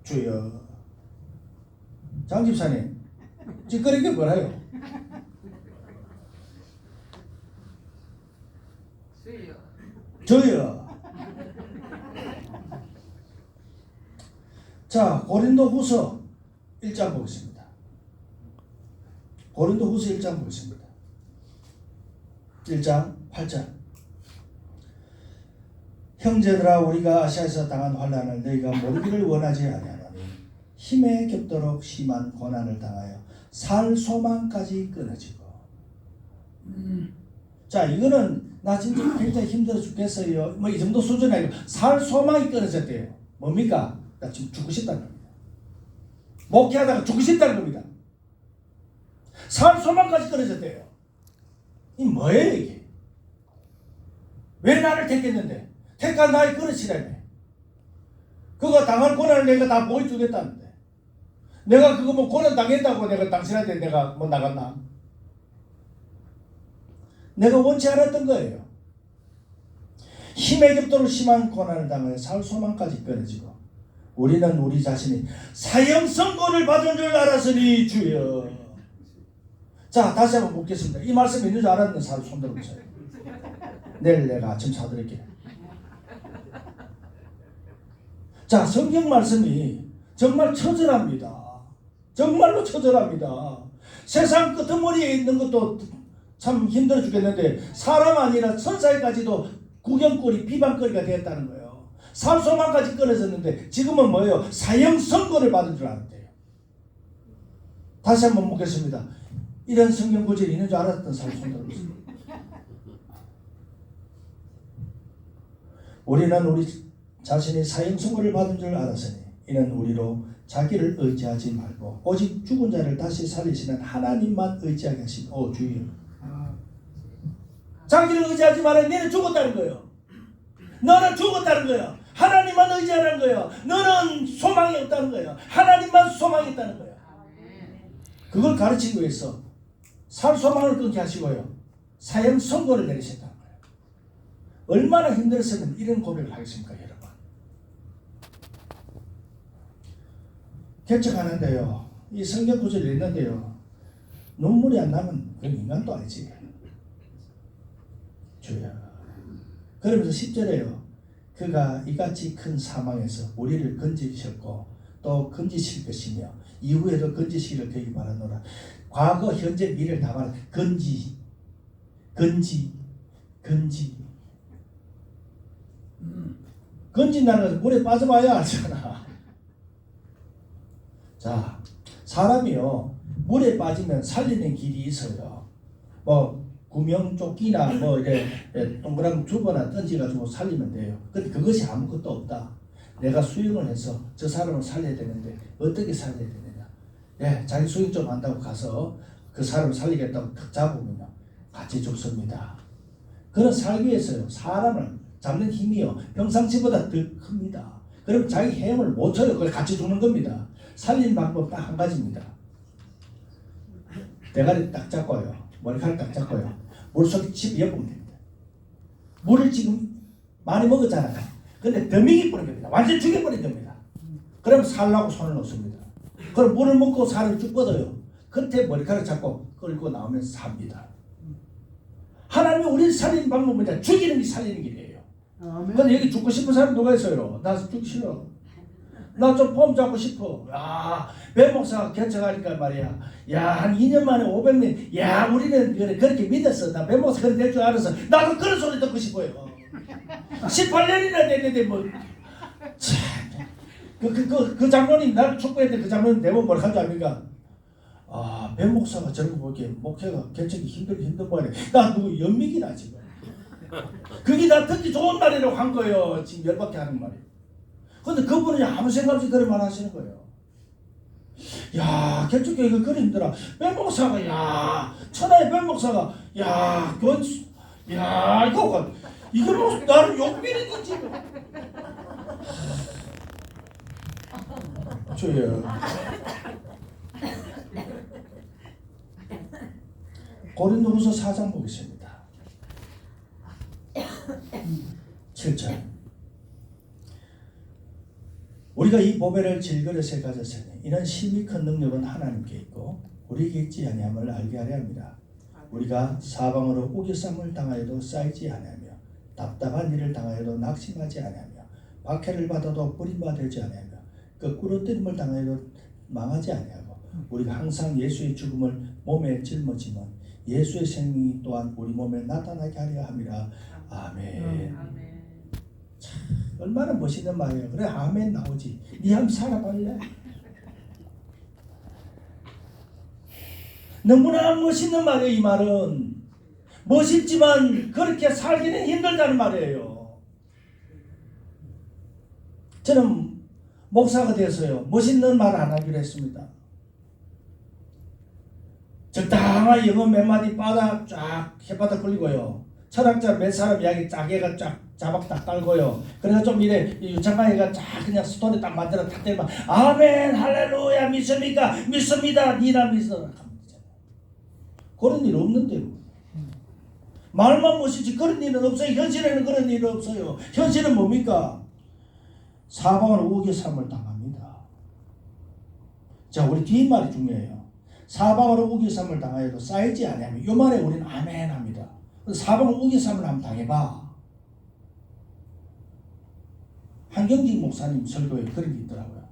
주여. 장 집사님, 찌꺼기가 뭐라요? 저요. 자, 고린도후서 1장 보겠습니다. 고린도후서 1장 보겠습니다. 1장 8절. 형제들아 우리가 아시아에서 당한 환난을 너희가 모르기를 원하지 아니하노니 힘에 겹도록 심한 고난을 당하여 살 소망까지 끊어지고. 자, 이거는 나 진짜 굉장히 힘들어 죽겠어요. 뭐 이 정도 수준이 아니고 살 소망이 끊어졌대요. 뭡니까? 나 지금 죽고 싶다는 겁니다. 목회하다가 죽고 싶다는 겁니다. 살 소망까지 끊어졌대요. 이 뭐예요 이게? 왜 나를 택했는데? 택한 나의 그릇이라며. 그거 당할 고난을 내가 다 보여주겠다는데. 내가 그거 뭐 고난 당했다고 내가 당신한테 내가 뭐 나갔나? 내가 원치 않았던 거예요. 힘에 겹도록 심한 고난을 당하여 살 소망까지 끊어지고 우리는 우리 자신이 사형 선고를 받은 줄 알았으니 주여. 자, 다시 한번 묻겠습니다. 이 말씀 있는 줄 알았는 사람 손 들어보세요. 내일 내가 아침 사드릴게요. 자, 성경 말씀이 정말 처절합니다. 정말로 처절합니다. 세상 끄트머리에 있는 것도 참 힘들어 죽겠는데 사람 아니라 천사에까지도 구경거리, 비방거리가 되었다는 거예요. 살소망까지 끊어졌는데 지금은 뭐예요? 사형 선고를 받은 줄 알았대요. 다시 한번 묻겠습니다. 이런 성경 구절이 있는 줄 알았던 사람 손 들어보세요. 우리는 우리 자신이 사형 선고를 받은 줄 알았으니 이는 우리로 자기를 의지하지 말고 오직 죽은 자를 다시 살리시는 하나님만 의지하게 하신 주여. 자기를 의지하지 말아. 너는 죽었다는 거예요. 너는 죽었다는 거예요. 하나님만 의지하는 거예요. 너는 소망이 없다는 거예요. 하나님만 소망이 있다는 거예요. 그걸 가르치기 위해서 살 소망을 끊게 하시고요. 사형 선고를 내리셨다는 거예요. 얼마나 힘들었으면 이런 고백을 하겠습니까, 여러분? 개척하는데요. 이 성경 구절이 있는데요. 눈물이 안 나면 그건 인간도 아니지. 주여. 그러면서 10절에요. 그가 이같이 큰 사망에서 우리를 건지셨고 또 건지실 것이며 이후에도 건지시기를 그에게 바라노라. 과거, 현재, 미래를 다 말해. 건지. 건진다는 것은 물에 빠져봐야 알잖아. 자, 사람이요 물에 빠지면 살리는 길이 있어요. 뭐 구명조끼나 뭐 이래 동그란 주거나 던지가지고 살리면 돼요. 근데 그것이 아무것도 없다. 내가 수영을 해서 저 사람을 살려야 되는데 어떻게 살려야 되느냐? 예, 자기 수영 좀 한다고 가서 그 사람을 살리겠다고 탁 잡으면요 같이 죽습니다. 그런 살기 위해서요 사람을 잡는 힘이요 평상시보다 더 큽니다. 그럼 자기 헤엄을 못 쳐요. 그걸 같이 죽는 겁니다. 살리는 방법 딱 한 가지입니다. 대가리 딱 잡고요. 머리카락 딱 잡고요. 물속에 집 엿보면 됩니다. 물을 지금 많이 먹었잖아요. 근데 더 미기 뿌린 겁니다. 완전 죽여버린 겁니다. 그럼 살라고 손을 놓습니다. 그럼 물을 먹고 살을 쭉 뻗어요. 끝에 머리카락 잡고 끌고 나오면 삽니다. 하나님이 우리를 살리는 방법은 죽이는 게 살리는 길이에요. 근데 여기 죽고 싶은 사람 누가 있어요? 나 죽기 싫어. 나 좀 폼 잡고 싶어. 야, 배 목사가 개척하니까 말이야. 야, 한 2년 만에 500명. 야, 우리는 그렇게 믿었어. 나 배 목사 그렇게 될 줄 알아서. 나도 그런 소리 듣고 싶어요. 18년이나 됐는데 뭐. 참. 그 장로님, 나를 축복했는데 그 장로님 대부분 뭐라 한줄 압니까? 아, 배 목사가 저런 거 보기에 목회가 개척이 힘든 말이야. 나 누구 연맥이나 지금. 그게 나 듣기 좋은 말이라고 한 거예요. 지금 열받게 하는 말이에요. 근데 그분은 아무 생각 없이 그런 말 하시는 거예요. 야, 개척교회가 그리 힘들어. 배 목사가, 야, 천하의 배 목사가, 야, 야, 이거 뭐, 나를 욕비는 거지. 주여. 고린도후서 4장 보겠습니다. 7절. 우리가 이 보배를 질그릇에 가졌으니 이는 심히 큰 능력은 하나님께 있고 우리에게 있지 아니함을 알게 하려 합니다. 우리가 사방으로 우겨쌈을 당하여도 쌓이지 아니하며 답답한 일을 당하여도 낙심하지 아니하며 박해를 받아도 버림받지 아니하며 거꾸로 뜨림을 당하여도 망하지 아니하고 우리가 항상 예수의 죽음을 몸에 짊어지면 예수의 생명이 또한 우리 몸에 나타나게 하려 함이라. 아멘. 참, 얼마나 멋있는 말이에요. 그래 아멘 나오지. 니 한번 살아볼래? 너무나 멋있는 말이에요. 이 말은 멋있지만 그렇게 살기는 힘들다는 말이에요. 저는 목사가 돼서요 멋있는 말 안 하기로 했습니다. 적당한 영어 몇 마디 빠다 쫙 혓바닥 걸리고요. 철학자 몇 사람 이야기 짜게가 쫙 자박 딱 깔고요. 그래서 좀 이래 유창하게가 쫙 그냥 스토리 딱 만들어 탁 때리면 아멘 할렐루야 믿습니까? 믿습니다. 니나 믿어라. 그런 일 없는데요. 말만 멋이지 그런 일은 없어요. 현실에는 그런 일은 없어요. 현실은 뭡니까? 사방으로 우겨 삼을 당합니다. 자, 우리 뒷말이 중요해요. 사방으로 우겨 삼을 당하여도 쌓이지 아니하면 이 말에 우리는 아멘 합니다. 사방으로 우겨 삼을 한번 당해봐. 한경직 목사님 설교에 그런 게 있더라고요.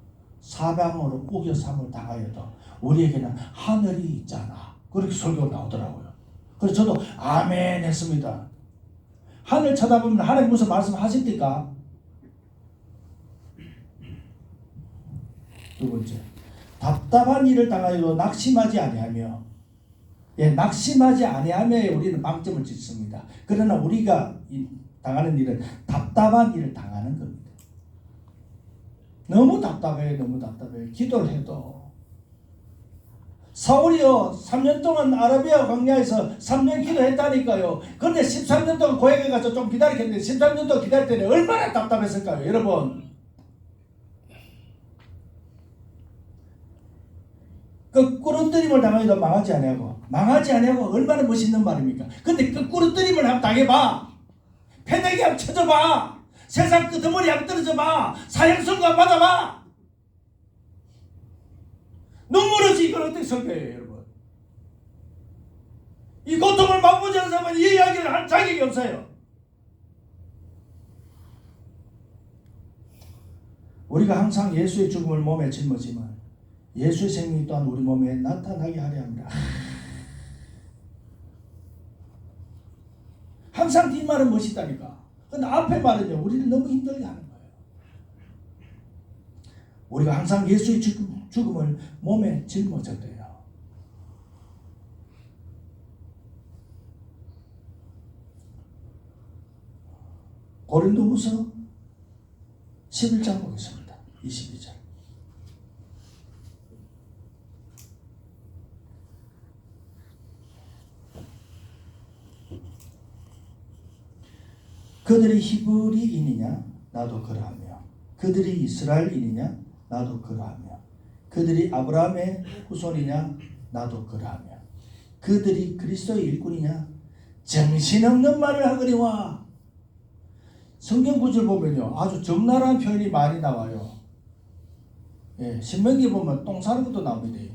사방으로 우겨 삼을 당하여도 우리에게는 하늘이 있잖아. 그렇게 설교가 나오더라고요. 그래서 저도 아멘 했습니다. 하늘 쳐다보면 하나님 무슨 말씀 하십니까? 두 번째, 답답한 일을 당하여도 낙심하지 아니하며, 낙심하지 아니하며 우리는 방점을 짓습니다. 그러나 우리가 당하는 일은 답답한 일을 당하는 겁니다. 너무 답답해요. 너무 답답해요. 기도를 해도. 사울이요 3년 동안 아라비아 광야에서 3년 기도했다니까요. 그런데 13년 동안 고향에 가서 좀 기다렸는데 13년 동안 기다릴 때는 얼마나 답답했을까요? 여러분, 거꾸로 뜨림을 당하여도 망하지 아니하고 얼마나 멋있는 말입니까? 근데 거꾸로 뜨림을 한번 당해봐. 패대기 한번 쳐줘봐. 세상 끄트머리 한번 떨어져봐. 사형선고 한번 받아봐. 눈물 없이 이걸 어떻게 설교해요, 여러분? 이 고통을 맛보지 않은 사람은 이 이야기를 할 자격이 없어요. 우리가 항상 예수의 죽음을 몸에 짊어지만 예수의 생명이 또한 우리 몸에 나타나게 하려 합니다. 항상 뒷말은 멋있다니까. 근데 앞에 말은요, 우리를 너무 힘들게 하는 거예요. 우리가 항상 예수의 죽음을 몸에 짊어져야 돼요. 고린도후서 11장 보겠습니다. 22절. 그들이 히브리인이냐? 나도 그러하며 그들이 이스라엘인이냐? 나도 그러하며 그들이 아브라함의 후손이냐? 나도 그러하며 그들이 그리스도의 일꾼이냐? 정신없는 말을 하거니와. 성경 구절 보면요 아주 적나라한 표현이 많이 나와요. 신명기 보면 똥 싸는 것도 나옵니다.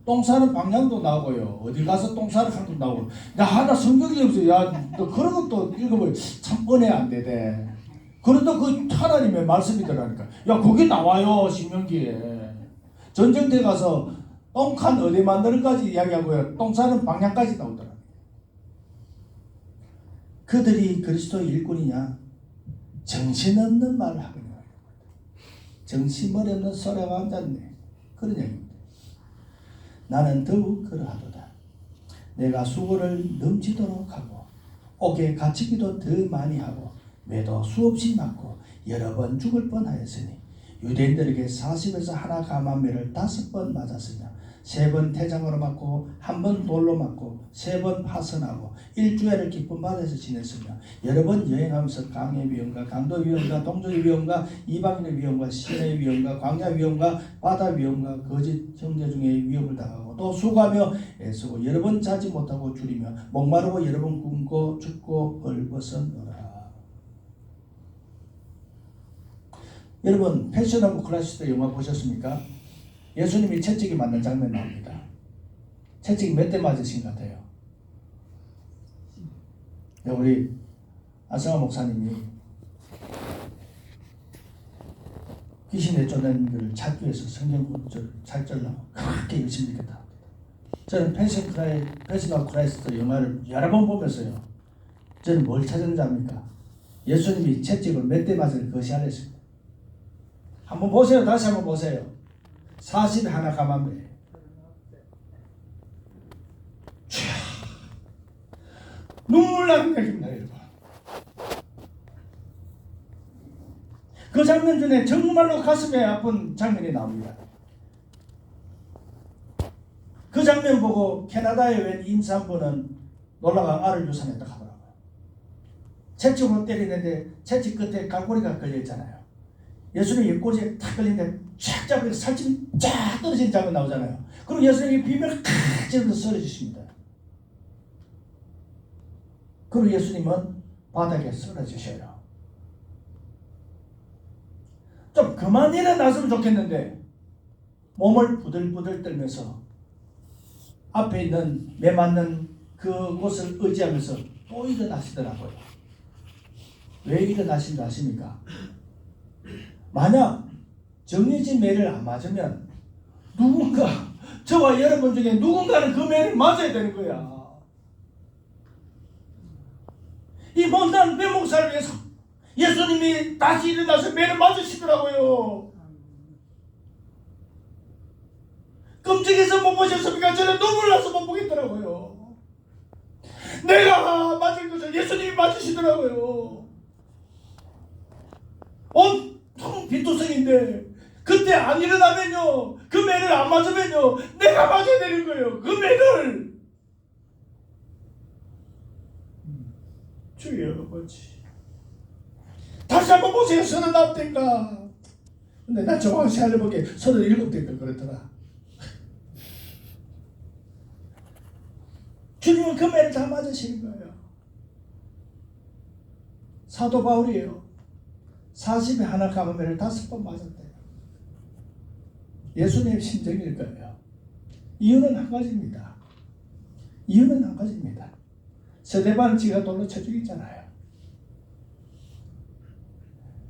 똥 싸는 방향도 나오고요. 어디 가서 똥 싸는 것도 나오고. 나 성경이 없어. 야, 너 그런 것도 읽으면 참 은혜 안 되대. 그래도 그 하나님의 말씀이더라니까. 야, 거기 나와요. 신명기에. 전쟁터에 가서 똥칸 어디 만드는까지 이야기하고요. 똥 싸는 방향까지 나오더라. 그들이 그리스도의 일꾼이냐? 정신없는 말을 하거든요. 정신머리 없는 소리가 앉았네. 그런 얘기입니다. 나는 더욱 그러하도다. 내가 수고를 넘치도록 하고 옥에 갇히기도 더 많이 하고 매도 수없이 맞고 여러 번 죽을 뻔하였으니 유대인들에게 40에서 하나 감한매를 5번 맞았으며 3번 태장으로 맞고 1번 돌로 맞고 3번 파선하고 1주일을 기쁜 바다에서 지냈으며 여러 번 여행하면서 강의 위험과 강도 위험과 동족의 위험과 이방인의 위험과 시내의 위험과 광야 위험과 바다 위험과 거짓 형제 중에 위험을 당하고 또 수고하며 애쓰고 여러 번 자지 못하고 줄이며 목마르고 여러 번 굶고 죽고 벌벗어노라. 여러분 패션 오브 크라이스트 영화 보셨습니까? 예수님이 채찍이 맞는 장면 나옵니다. 채찍이 몇 대 맞으신 것 같아요? 우리 안성환 목사님이 귀신에 쫓는 것을 찾기 위해서 성경 구절 찾으려고 그렇게 열심히 읽었다. 저는 패션 오브 크라이스트 영화를 여러 번 보면서요. 저는 뭘 찾았는지 압니까? 예수님이 채찍을 몇 대 맞을 것이 아랬습니다. 한번 보세요. 다시 한번 보세요. 40에 하나 감한매. 눈물 나는 얘기입니다, 여러분. 그 장면 중에 정말로 가슴에 아픈 장면이 나옵니다. 그 장면 보고 캐나다의 웬 임산부는 놀라가 알을 유산했다 하더라고요. 채찍으로 때리는데 채찍 끝에 갈고리가 걸려있잖아요. 예수님이 옆꼬리에 탁 걸리는데 쫙 잡으니까 살집이 쫙 떨어진 장면 나오잖아요. 그리고 예수님이 비명을 칵 지르면서 쓰러지십니다. 그리고 예수님은 바닥에 쓰러지셔요. 좀 그만 일어났으면 좋겠는데 몸을 부들부들 떨면서 앞에 있는 매맞는 그곳을 의지하면서 또 일어나시더라고요. 왜 일어나신 줄 아십니까? 만약 정해진 매를 안 맞으면 누군가, 저와 여러분 중에 누군가는 그 매를 맞아야 되는 거야. 이 못난 배 목사를 위해서 예수님이 다시 일어나서 매를 맞으시더라고요. 끔찍해서 못 보셨습니까? 저는 눈물 나서 못 보겠더라고요. 내가 맞을 것을 예수님이 맞으시더라고요. 온통 빈투성인데 그때 안 일어나면요, 그 매를 안 맞으면요, 내가 맞아야 되는 거예요. 그 매를. 주여 아버지, 다시 한번 보세요. 39대인가. 근데 나 정확히 알아보기에 37대인가 그렇더라. 주님은 그 매를 다 맞으시는 거예요. 사도 바울이에요. 40에 하나 감은 매를 5번 맞았대요. 예수님의 심정일 거예요. 이유는 한 가지입니다. 이유는 한 가지입니다. 스데반을 지가 돌로 쳐 죽이잖아요.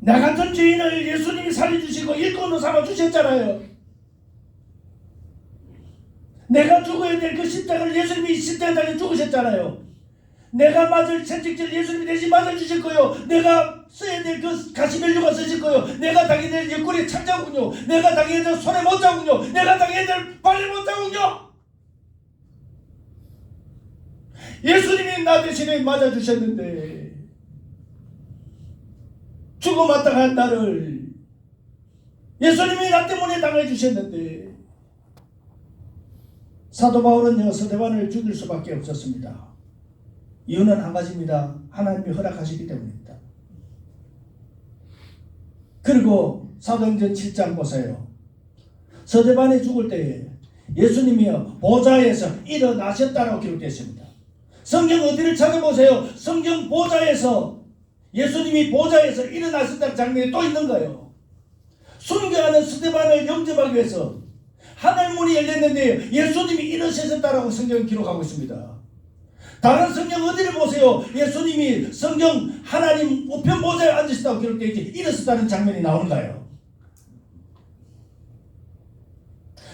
나 같은 죄인을 예수님이 살려주시고 일꾼으로 삼아주셨잖아요. 내가 죽어야 될 그 십자가를 예수님이 십자가 달려 죽으셨잖아요. 내가 맞을 채찍질 예수님이 대신 맞아주실 거요. 내가 써야 될 그 가시면류가 쓰실 거요. 내가 당해야 될 옆구리에 창자군요. 내가 당해야 될 손에 못 자군요. 내가 당해야 될 발에 못 자군요. 예수님이 나 대신에 맞아주셨는데 죽어 마땅한 나를 예수님이 나 때문에 당해주셨는데, 사도 바울은요, 스데반을 죽일 수밖에 없었습니다. 이유는 한 가지입니다. 하나님이 허락하시기 때문입니다. 그리고 사도행전 7장 보세요. 스데반이 죽을 때에 예수님이요 보좌에서 일어나셨다라고 기록되어 있습니다. 성경 어디를 찾아보세요. 성경 보좌에서, 예수님이 보좌에서 일어나셨다는 장면이 또 있는 거예요. 순교하는 스데반을 영접하기 위해서 하늘 문이 열렸는데 예수님이 일어서셨다라고 성경은 기록하고 있습니다. 다른 성경 어디를 보세요. 예수님이 성경 하나님 우편 보좌에 앉으셨다고 기록되어 있지 일어섰다는 장면이 나오는 거예요.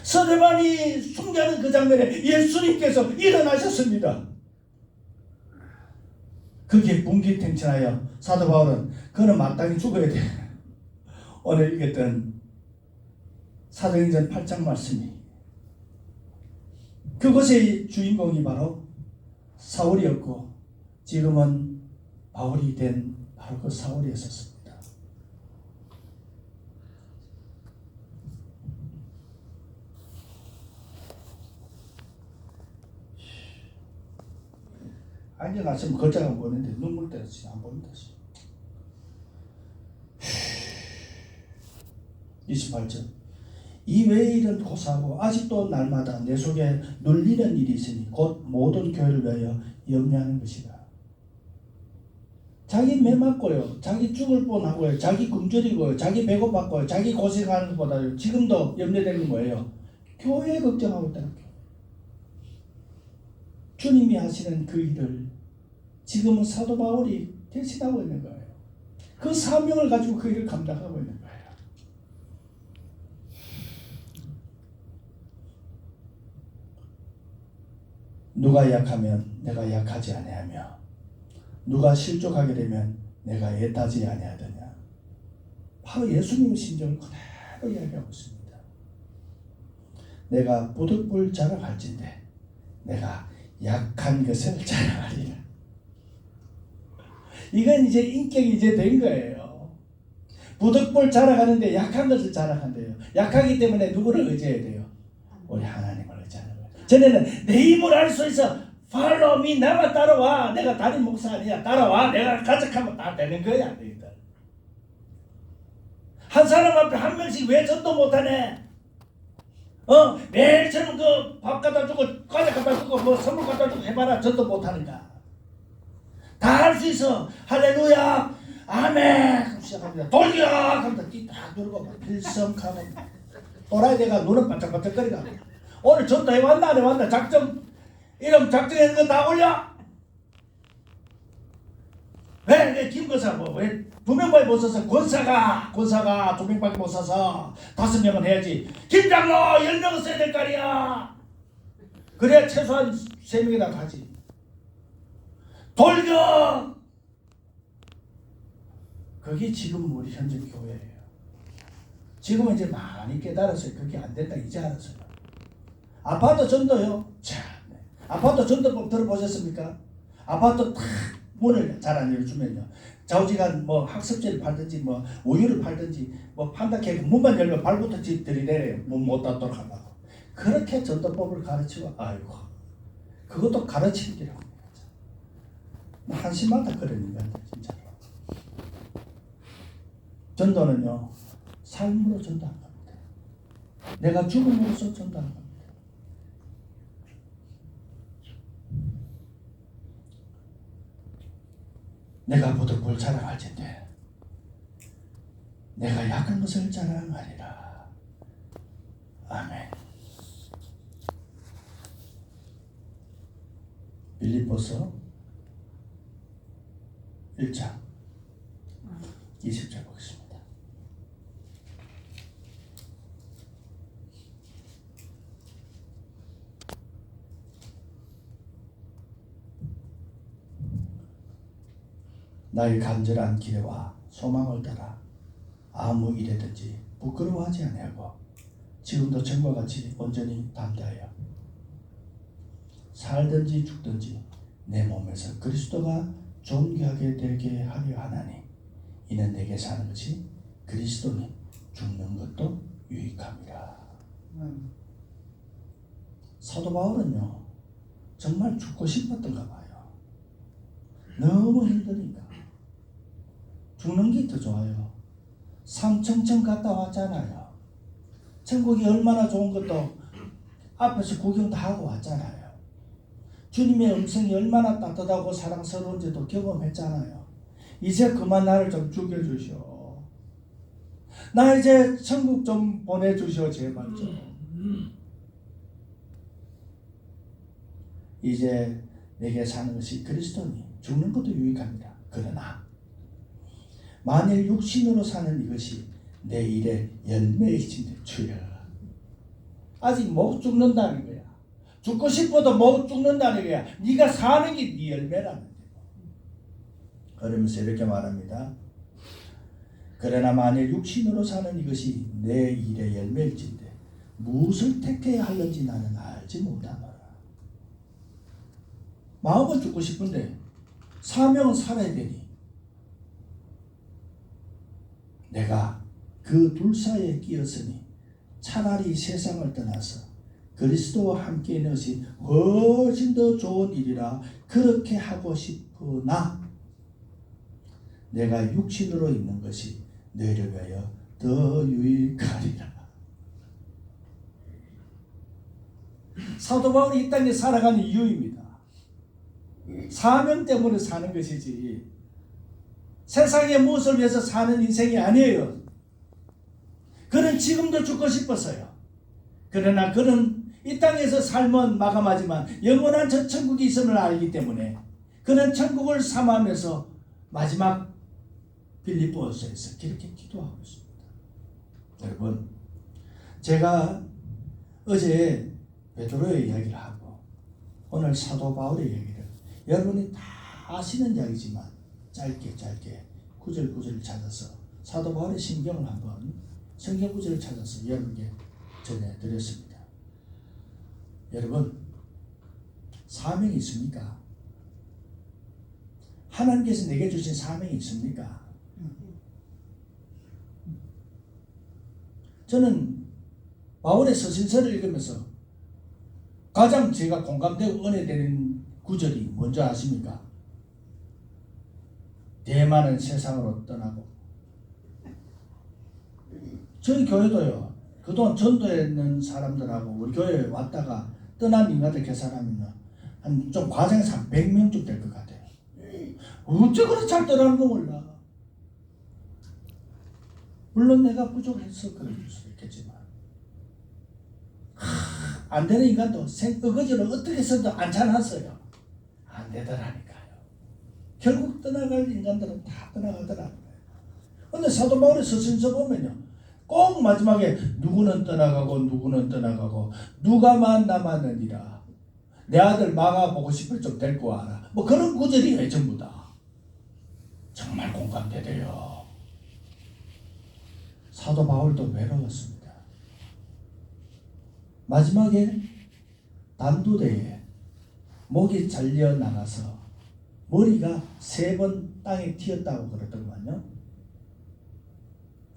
스데반이 순교하는 그 장면에 예수님께서 일어나셨습니다. 그게 분기탱천하여 사도 바울은 그는 마땅히 죽어야 돼. 오늘 읽었던 사도행전 8장 말씀이, 그것의 주인공이 바로 사울이었고 지금은 바울이 된 바로 그 사울이었습니다. 앉아놨으면 걸자가 보는데 눈물 때렸지 안 보인다. 28절. 이외의 일은 고사하고 아직도 날마다 내 속에 눌리는 일이 있으니 곧 모든 교회를 위하여 염려하는 것이다. 자기 매 맞고요, 자기 죽을 뻔하고요, 자기 굶주리고요, 자기 배고팠고요, 자기 고생하는 것보다 지금도 염려되는 거예요. 교회 걱정하고 있다는 거예요. 주님이 하시는 그 일을 지금은 사도 바울이 대신하고 있는 거예요. 그 사명을 가지고 그 일을 감당하고 있는 거예요. 누가 약하면 내가 약하지 아니하며 누가 실족하게 되면 내가 애타지 아니하더냐. 바로 예수님의 심정을 그대로 이야기하고 있습니다. 내가 부득불 자랑할진대 내가 약한 것을 자랑하리라. 이건 이제 인격이 이제 된 거예요. 부득불 자라가는데 약한 것을 자라간대요. 약하기 때문에 누구를 의지해야 돼요? 우리 하나님을 의지하는 거예요. 전에는 내 힘을 알 수 있어. Follow me. 나만 따라와. 내가 담임 목사 아니야. 따라와. 내가 가득하면 다 되는 거야. 너희들. 한 사람 앞에 한 명씩 왜 전도 못하네? 매일처럼 그 밥 갖다 주고 과자 갖다 주고 뭐 선물 갖다 주고 해봐라. 전도 못하는가? 다 할 수 있어. 할렐루야. 아멘. 그럼 시작합니다. 돌려. 그럼 딱 누르고 필성하고 또라이 내가 눈은 반짝반짝거리가. 오늘 전도 해왔나 안 해왔나? 작정 이름 작정하는 거 다 올려. 왜 김권사 왜 2명밖에 못 써서 권사가 2명밖에 못 써서 5명은 해야지. 김장로 10명은 써야 될 거 아니야. 그래야 최소한 3명이나 가지. 돌격. 그게 지금 우리 현재 교회예요. 지금은 이제 많이 깨달았어요. 그게 안 된다 이제 알았어요. 아파트 전도요. 참, 아파트 전도법 들어보셨습니까? 아파트 탁 문을 잘 안 열어주면요. 좌우지간 뭐 학습지를 팔든지 뭐 우유를 팔든지 뭐 판다 캐고 문만 열면 발부터 들이대래요. 문 못 닫도록 하려고. 그렇게 전도법을 가르치고 아이고 그것도 가르치는 게라고. 한심하다 그러는 거야 진짜로. 전도는요 삶으로 전도하는 겁니다. 내가 죽음으로써 전도하는 겁니다. 내가 부득불 자랑할진대 내가 약한 것을 자랑하리라. 아멘. 빌립보서 1장 20절 보겠습니다. 나의 간절한 기대와 소망을 따라 아무 일에든지 부끄러워하지 아니하고 지금도 전과 같이 온전히 담대하여 살든지 죽든지 내 몸에서 그리스도가 존귀하게 되게 하려 하나니 이는 내게 사는 것이 그리스도니 죽는 것도 유익함이라. 사도 바울은요 정말 죽고 싶었던가 봐요. 너무 힘드니까 죽는 게 더 좋아요. 상청청 갔다 왔잖아요. 천국이 얼마나 좋은 것도 앞에서 구경 다 하고 왔잖아요. 주님의 음성이 얼마나 따뜻하고 사랑스러운지도 경험했잖아요. 이제 그만 나를 좀 죽여주시오. 나 이제 천국 좀 보내주시오 제발 좀. 이제 내게 사는 것이 그리스도니 죽는 것도 유익합니다. 그러나 만일 육신으로 사는 이것이 내 일의 열매이신데 주여 아직 못 죽는다는 거야. 죽고 싶어도 못 죽는다는 거야. 네가 사는 게 네 열매라는 거야. 그러면서 이렇게 말합니다. 그러나 만일 육신으로 사는 이것이 내 일의 열매일진데 무엇을 택해야 하는지 나는 알지 못하노라. 마음은 죽고 싶은데 사명은 살아야 되니 내가 그 둘 사이에 끼었으니 차라리 세상을 떠나서 그리스도와 함께 있는 것이 훨씬 더 좋은 일이라 그렇게 하고 싶으나 내가 육신으로 있는 것이 너희를 위하여 더 유익하리라. 사도 바울이 이 땅에 살아가는 이유입니다. 사명 때문에 사는 것이지 세상의 무엇을 위해서 사는 인생이 아니에요. 그는 지금도 죽고 싶었어요. 그러나 그는 이 땅에서 삶은 마감하지만 영원한 저 천국이 있음을 알기 때문에 그는 천국을 삼하면서 마지막 빌립보서에서 그렇게 기도하고 있습니다. 여러분, 제가 어제 베드로의 이야기를 하고 오늘 사도 바울의 이야기를 여러분이 다 아시는 이야기지만 짧게 구절 찾아서 사도 바울의 신경을 한번 성경 구절을 찾아서 여러분께 전해드렸습니다. 여러분, 사명이 있습니까? 하나님께서 내게 주신 사명이 있습니까? 저는 바울의 서신서를 읽으면서 가장 제가 공감되고 은혜되는 구절이 뭔지 아십니까? 대만은 세상으로 떠나고, 저희 교회도요, 그동안 전도에 있는 사람들하고 우리 교회에 왔다가 떠난 인간들 계산하면 한 좀 과장해서 한 100명쯤 될 것 같아요. 어째 그렇게 잘 떠나는 거 몰라. 물론 내가 부족해서 그럴 수도 있겠지만, 안 되는 인간도 어거지로 어떻게 해서도 안 찾았어요. 안 되더라니까요. 결국 떠나갈 인간들은 다 떠나가더라고요. 근데 사도 바울의 서신서 보면요, 꼭 마지막에 누구는 떠나가고 누구는 떠나가고 누가만 남았느니라, 내 아들 마가 보고 싶을 좀 데리고 와라, 뭐 그런 구절이에요. 전부 다 정말 공감되대요. 사도 바울도 외로웠습니다. 마지막에 단두대에 목이 잘려 나가서 머리가 3번 땅에 튀었다고 그러더만요.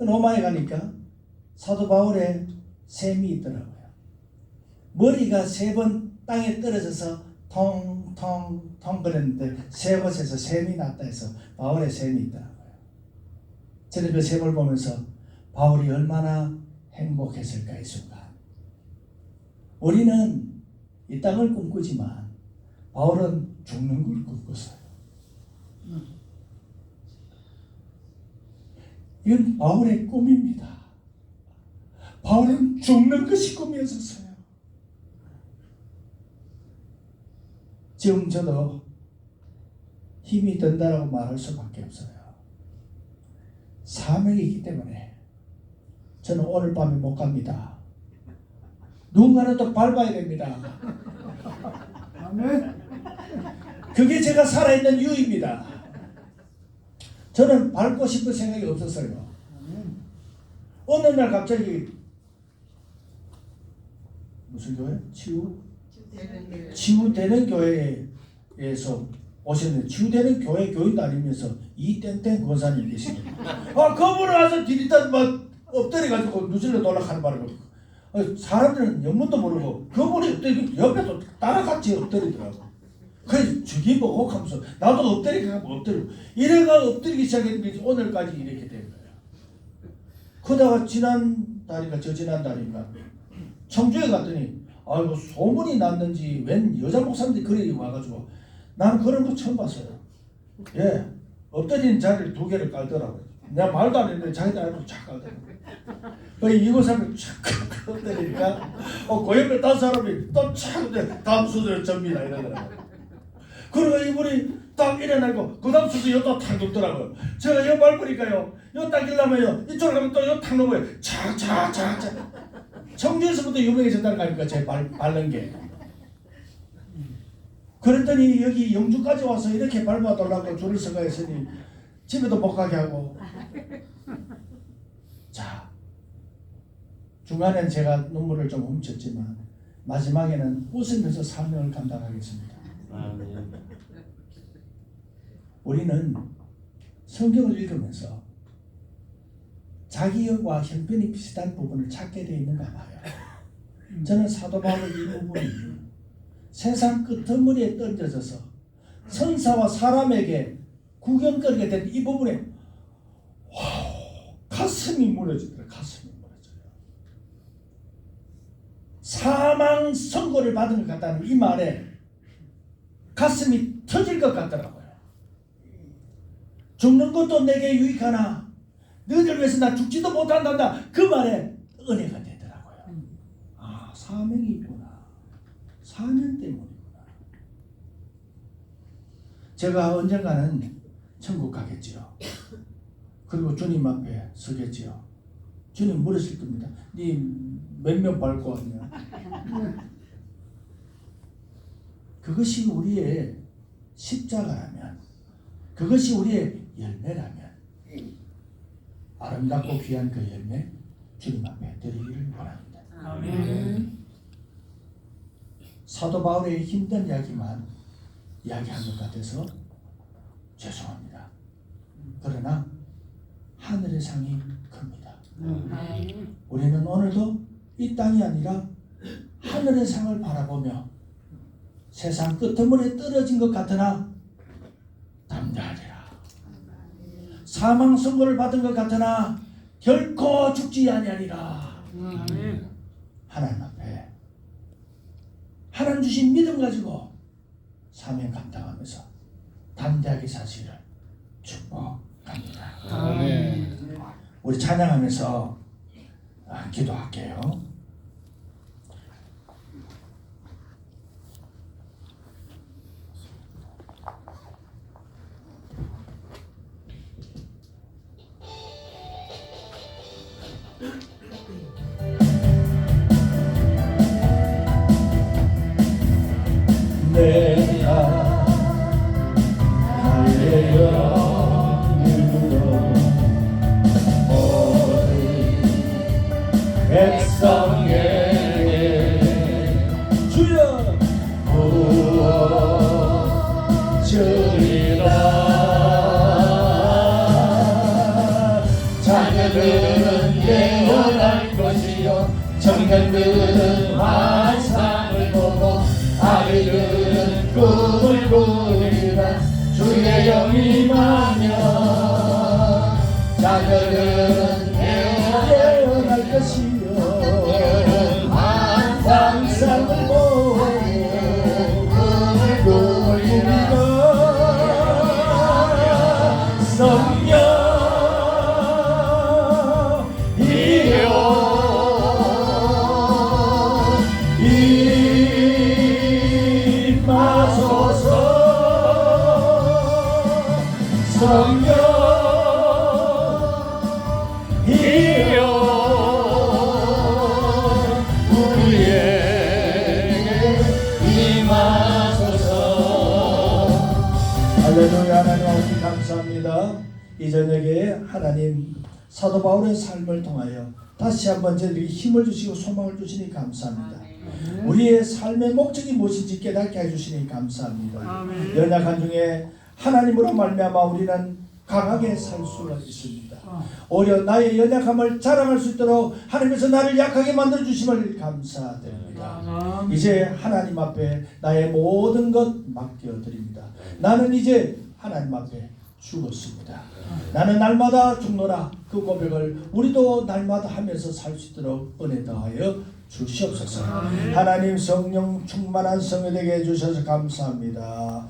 로마에 가니까 사도 바울의 셈이 있더라고요. 머리가 3번 땅에 떨어져서 통통통 그랬는데 3곳에서 셈이 났다 해서 바울의 셈이 있더라고요. 저는 그 셈을 보면서 바울이 얼마나 행복했을까. 이 순간 우리는 이 땅을 꿈꾸지만 바울은 죽는 걸 꿈꿨어요. 이건 바울의 꿈입니다. 바울은 죽는 것이 꿈이었어요. 지금 저도 힘이 든다라고 말할 수밖에 없어요. 사명이 있기 때문에 저는 오늘 밤에 못 갑니다. 누군가는 또 밟아야 됩니다. 아멘. 그게 제가 살아있는 이유입니다. 저는 밟고 싶은 생각이 없었어요. 어느 날 갑자기 무슨 교회? 치유되는 교회에서 오셨는데, 치유되는 교회 교인 다니면서 이땡땡 권사님 계십니다. 그분을 와서 디리다 막 엎드려가지고 누질러 놀락하는 바람에 사람들은 영문도 모르고 그분이 엎드리고 옆에도 따라같이 엎드리더라고. 그래서 저기 뭐 하면서 나도 엎드리고 엎드리고 이래가 엎드리기 시작했는데 오늘까지 이렇게 된 거예요. 그러다가 지난달인가 저지난달인가 청주에 갔더니 아이고 소문이 났는지 웬 여자 목사님들이 그래 와가지고 나는 그런 거 처음 봤어요. 예, 엎드리는 자리를 2개를 깔더라고요. 내가 말도 안 했는데 자기들 알고 착 깔더라고요. 이거 사람이 착 엎드리니까 그 옆에 다른 사람이 또 착 다음 수술 접니다 이러더라고요. 그리고 이분이 딱 일어나고 그 다음 수술 여기다 탁 눕더라고요. 제가 여기 밟으니까요, 여기 딱 일어나면요 이쪽으로 가면 또 여기 탁 넘어요. 착착착착. 청주에서부터 유명해졌다는 거 아닙니까? 제 밟는 게. 그랬더니 여기 영주까지 와서 이렇게 밟아달라고 줄을 서가 했으니 집에도 못 가게 하고. 자, 중간엔 제가 눈물을 좀 훔쳤지만 마지막에는 웃으면서 사명을 감당하겠습니다. 우리는 성경을 읽으면서 자기와 형편이 비슷한 부분을 찾게 되어 있는가 봐요. 저는 사도 바울 이 부분이 세상 끝머리에 던져져서 선사와 사람에게 구경거리게 된 이 부분에 가슴이 무너지더라. 가슴이 무너져요. 사망 선고를 받은 것 같다는 이 말에 가슴이 터질 것 같더라고요. 죽는 것도 내게 유익하나 너희들 위해서 나 죽지도 못한단다. 그 말에 은혜가 되더라고요. 사명이 있구나. 사명 때문이구나. 제가 언젠가는 천국 가겠지요. 그리고 주님 앞에 서겠지요. 주님 물으실 겁니다. 네 몇 명 밟고 왔냐? 그것이 우리의 십자가라면, 그것이 우리의 열매라면 아름답고 귀한 그 열매 주님 앞에 드리기를 원합니다. 아멘. 사도 바울의 힘든 이야기만 이야기한 것 같아서 죄송합니다. 그러나 하늘의 상이 큽니다. 우리는 오늘도 이 땅이 아니라 하늘의 상을 바라보며 세상 끄트머리에 떨어진 것 같으나 담대하리라. 사망 선고를 받은 것 같으나 결코 죽지 아니하리라. 하나님 앞에 하나님 주신 믿음 가지고 사명 감당하면서 담대하게 사시기를 축복합니다. 아멘. 우리 찬양하면서 기도할게요. 내가 달려들어 모든 백성에게 주여 부어주리라. 자녀들은 예언할 것이요 청년들은 환상을 보고 아이들은 꿈을 꾸리라. 주의 영이 임하며 자녀들은 예언할 것이요 환상을 보고 꿈을 꾸리라. 성령 성령 이여 우리에게 임하소서. 할렐루야. 하나님 아버지 감사합니다. 이 저녁에 하나님 사도 바울의 삶을 통하여 다시 한번 저희에게 힘을 주시고 소망을 주시니 감사합니다. 우리의 삶의 목적이 무엇인지 깨닫게 해주시니 감사합니다. 연약한 중에 하나님으로 말미암아 우리는 강하게 살 수가 있습니다. 오히려 나의 연약함을 자랑할 수 있도록 하나님께서 나를 약하게 만들어 주심을 감사드립니다. 이제 하나님 앞에 나의 모든 것 맡겨드립니다. 나는 이제 하나님 앞에 죽었습니다. 나는 날마다 죽노라. 그 고백을 우리도 날마다 하면서 살 수 있도록 은혜 더하여 주시옵소서. 하나님 성령 충만한 성회 되게 해주셔서 감사합니다.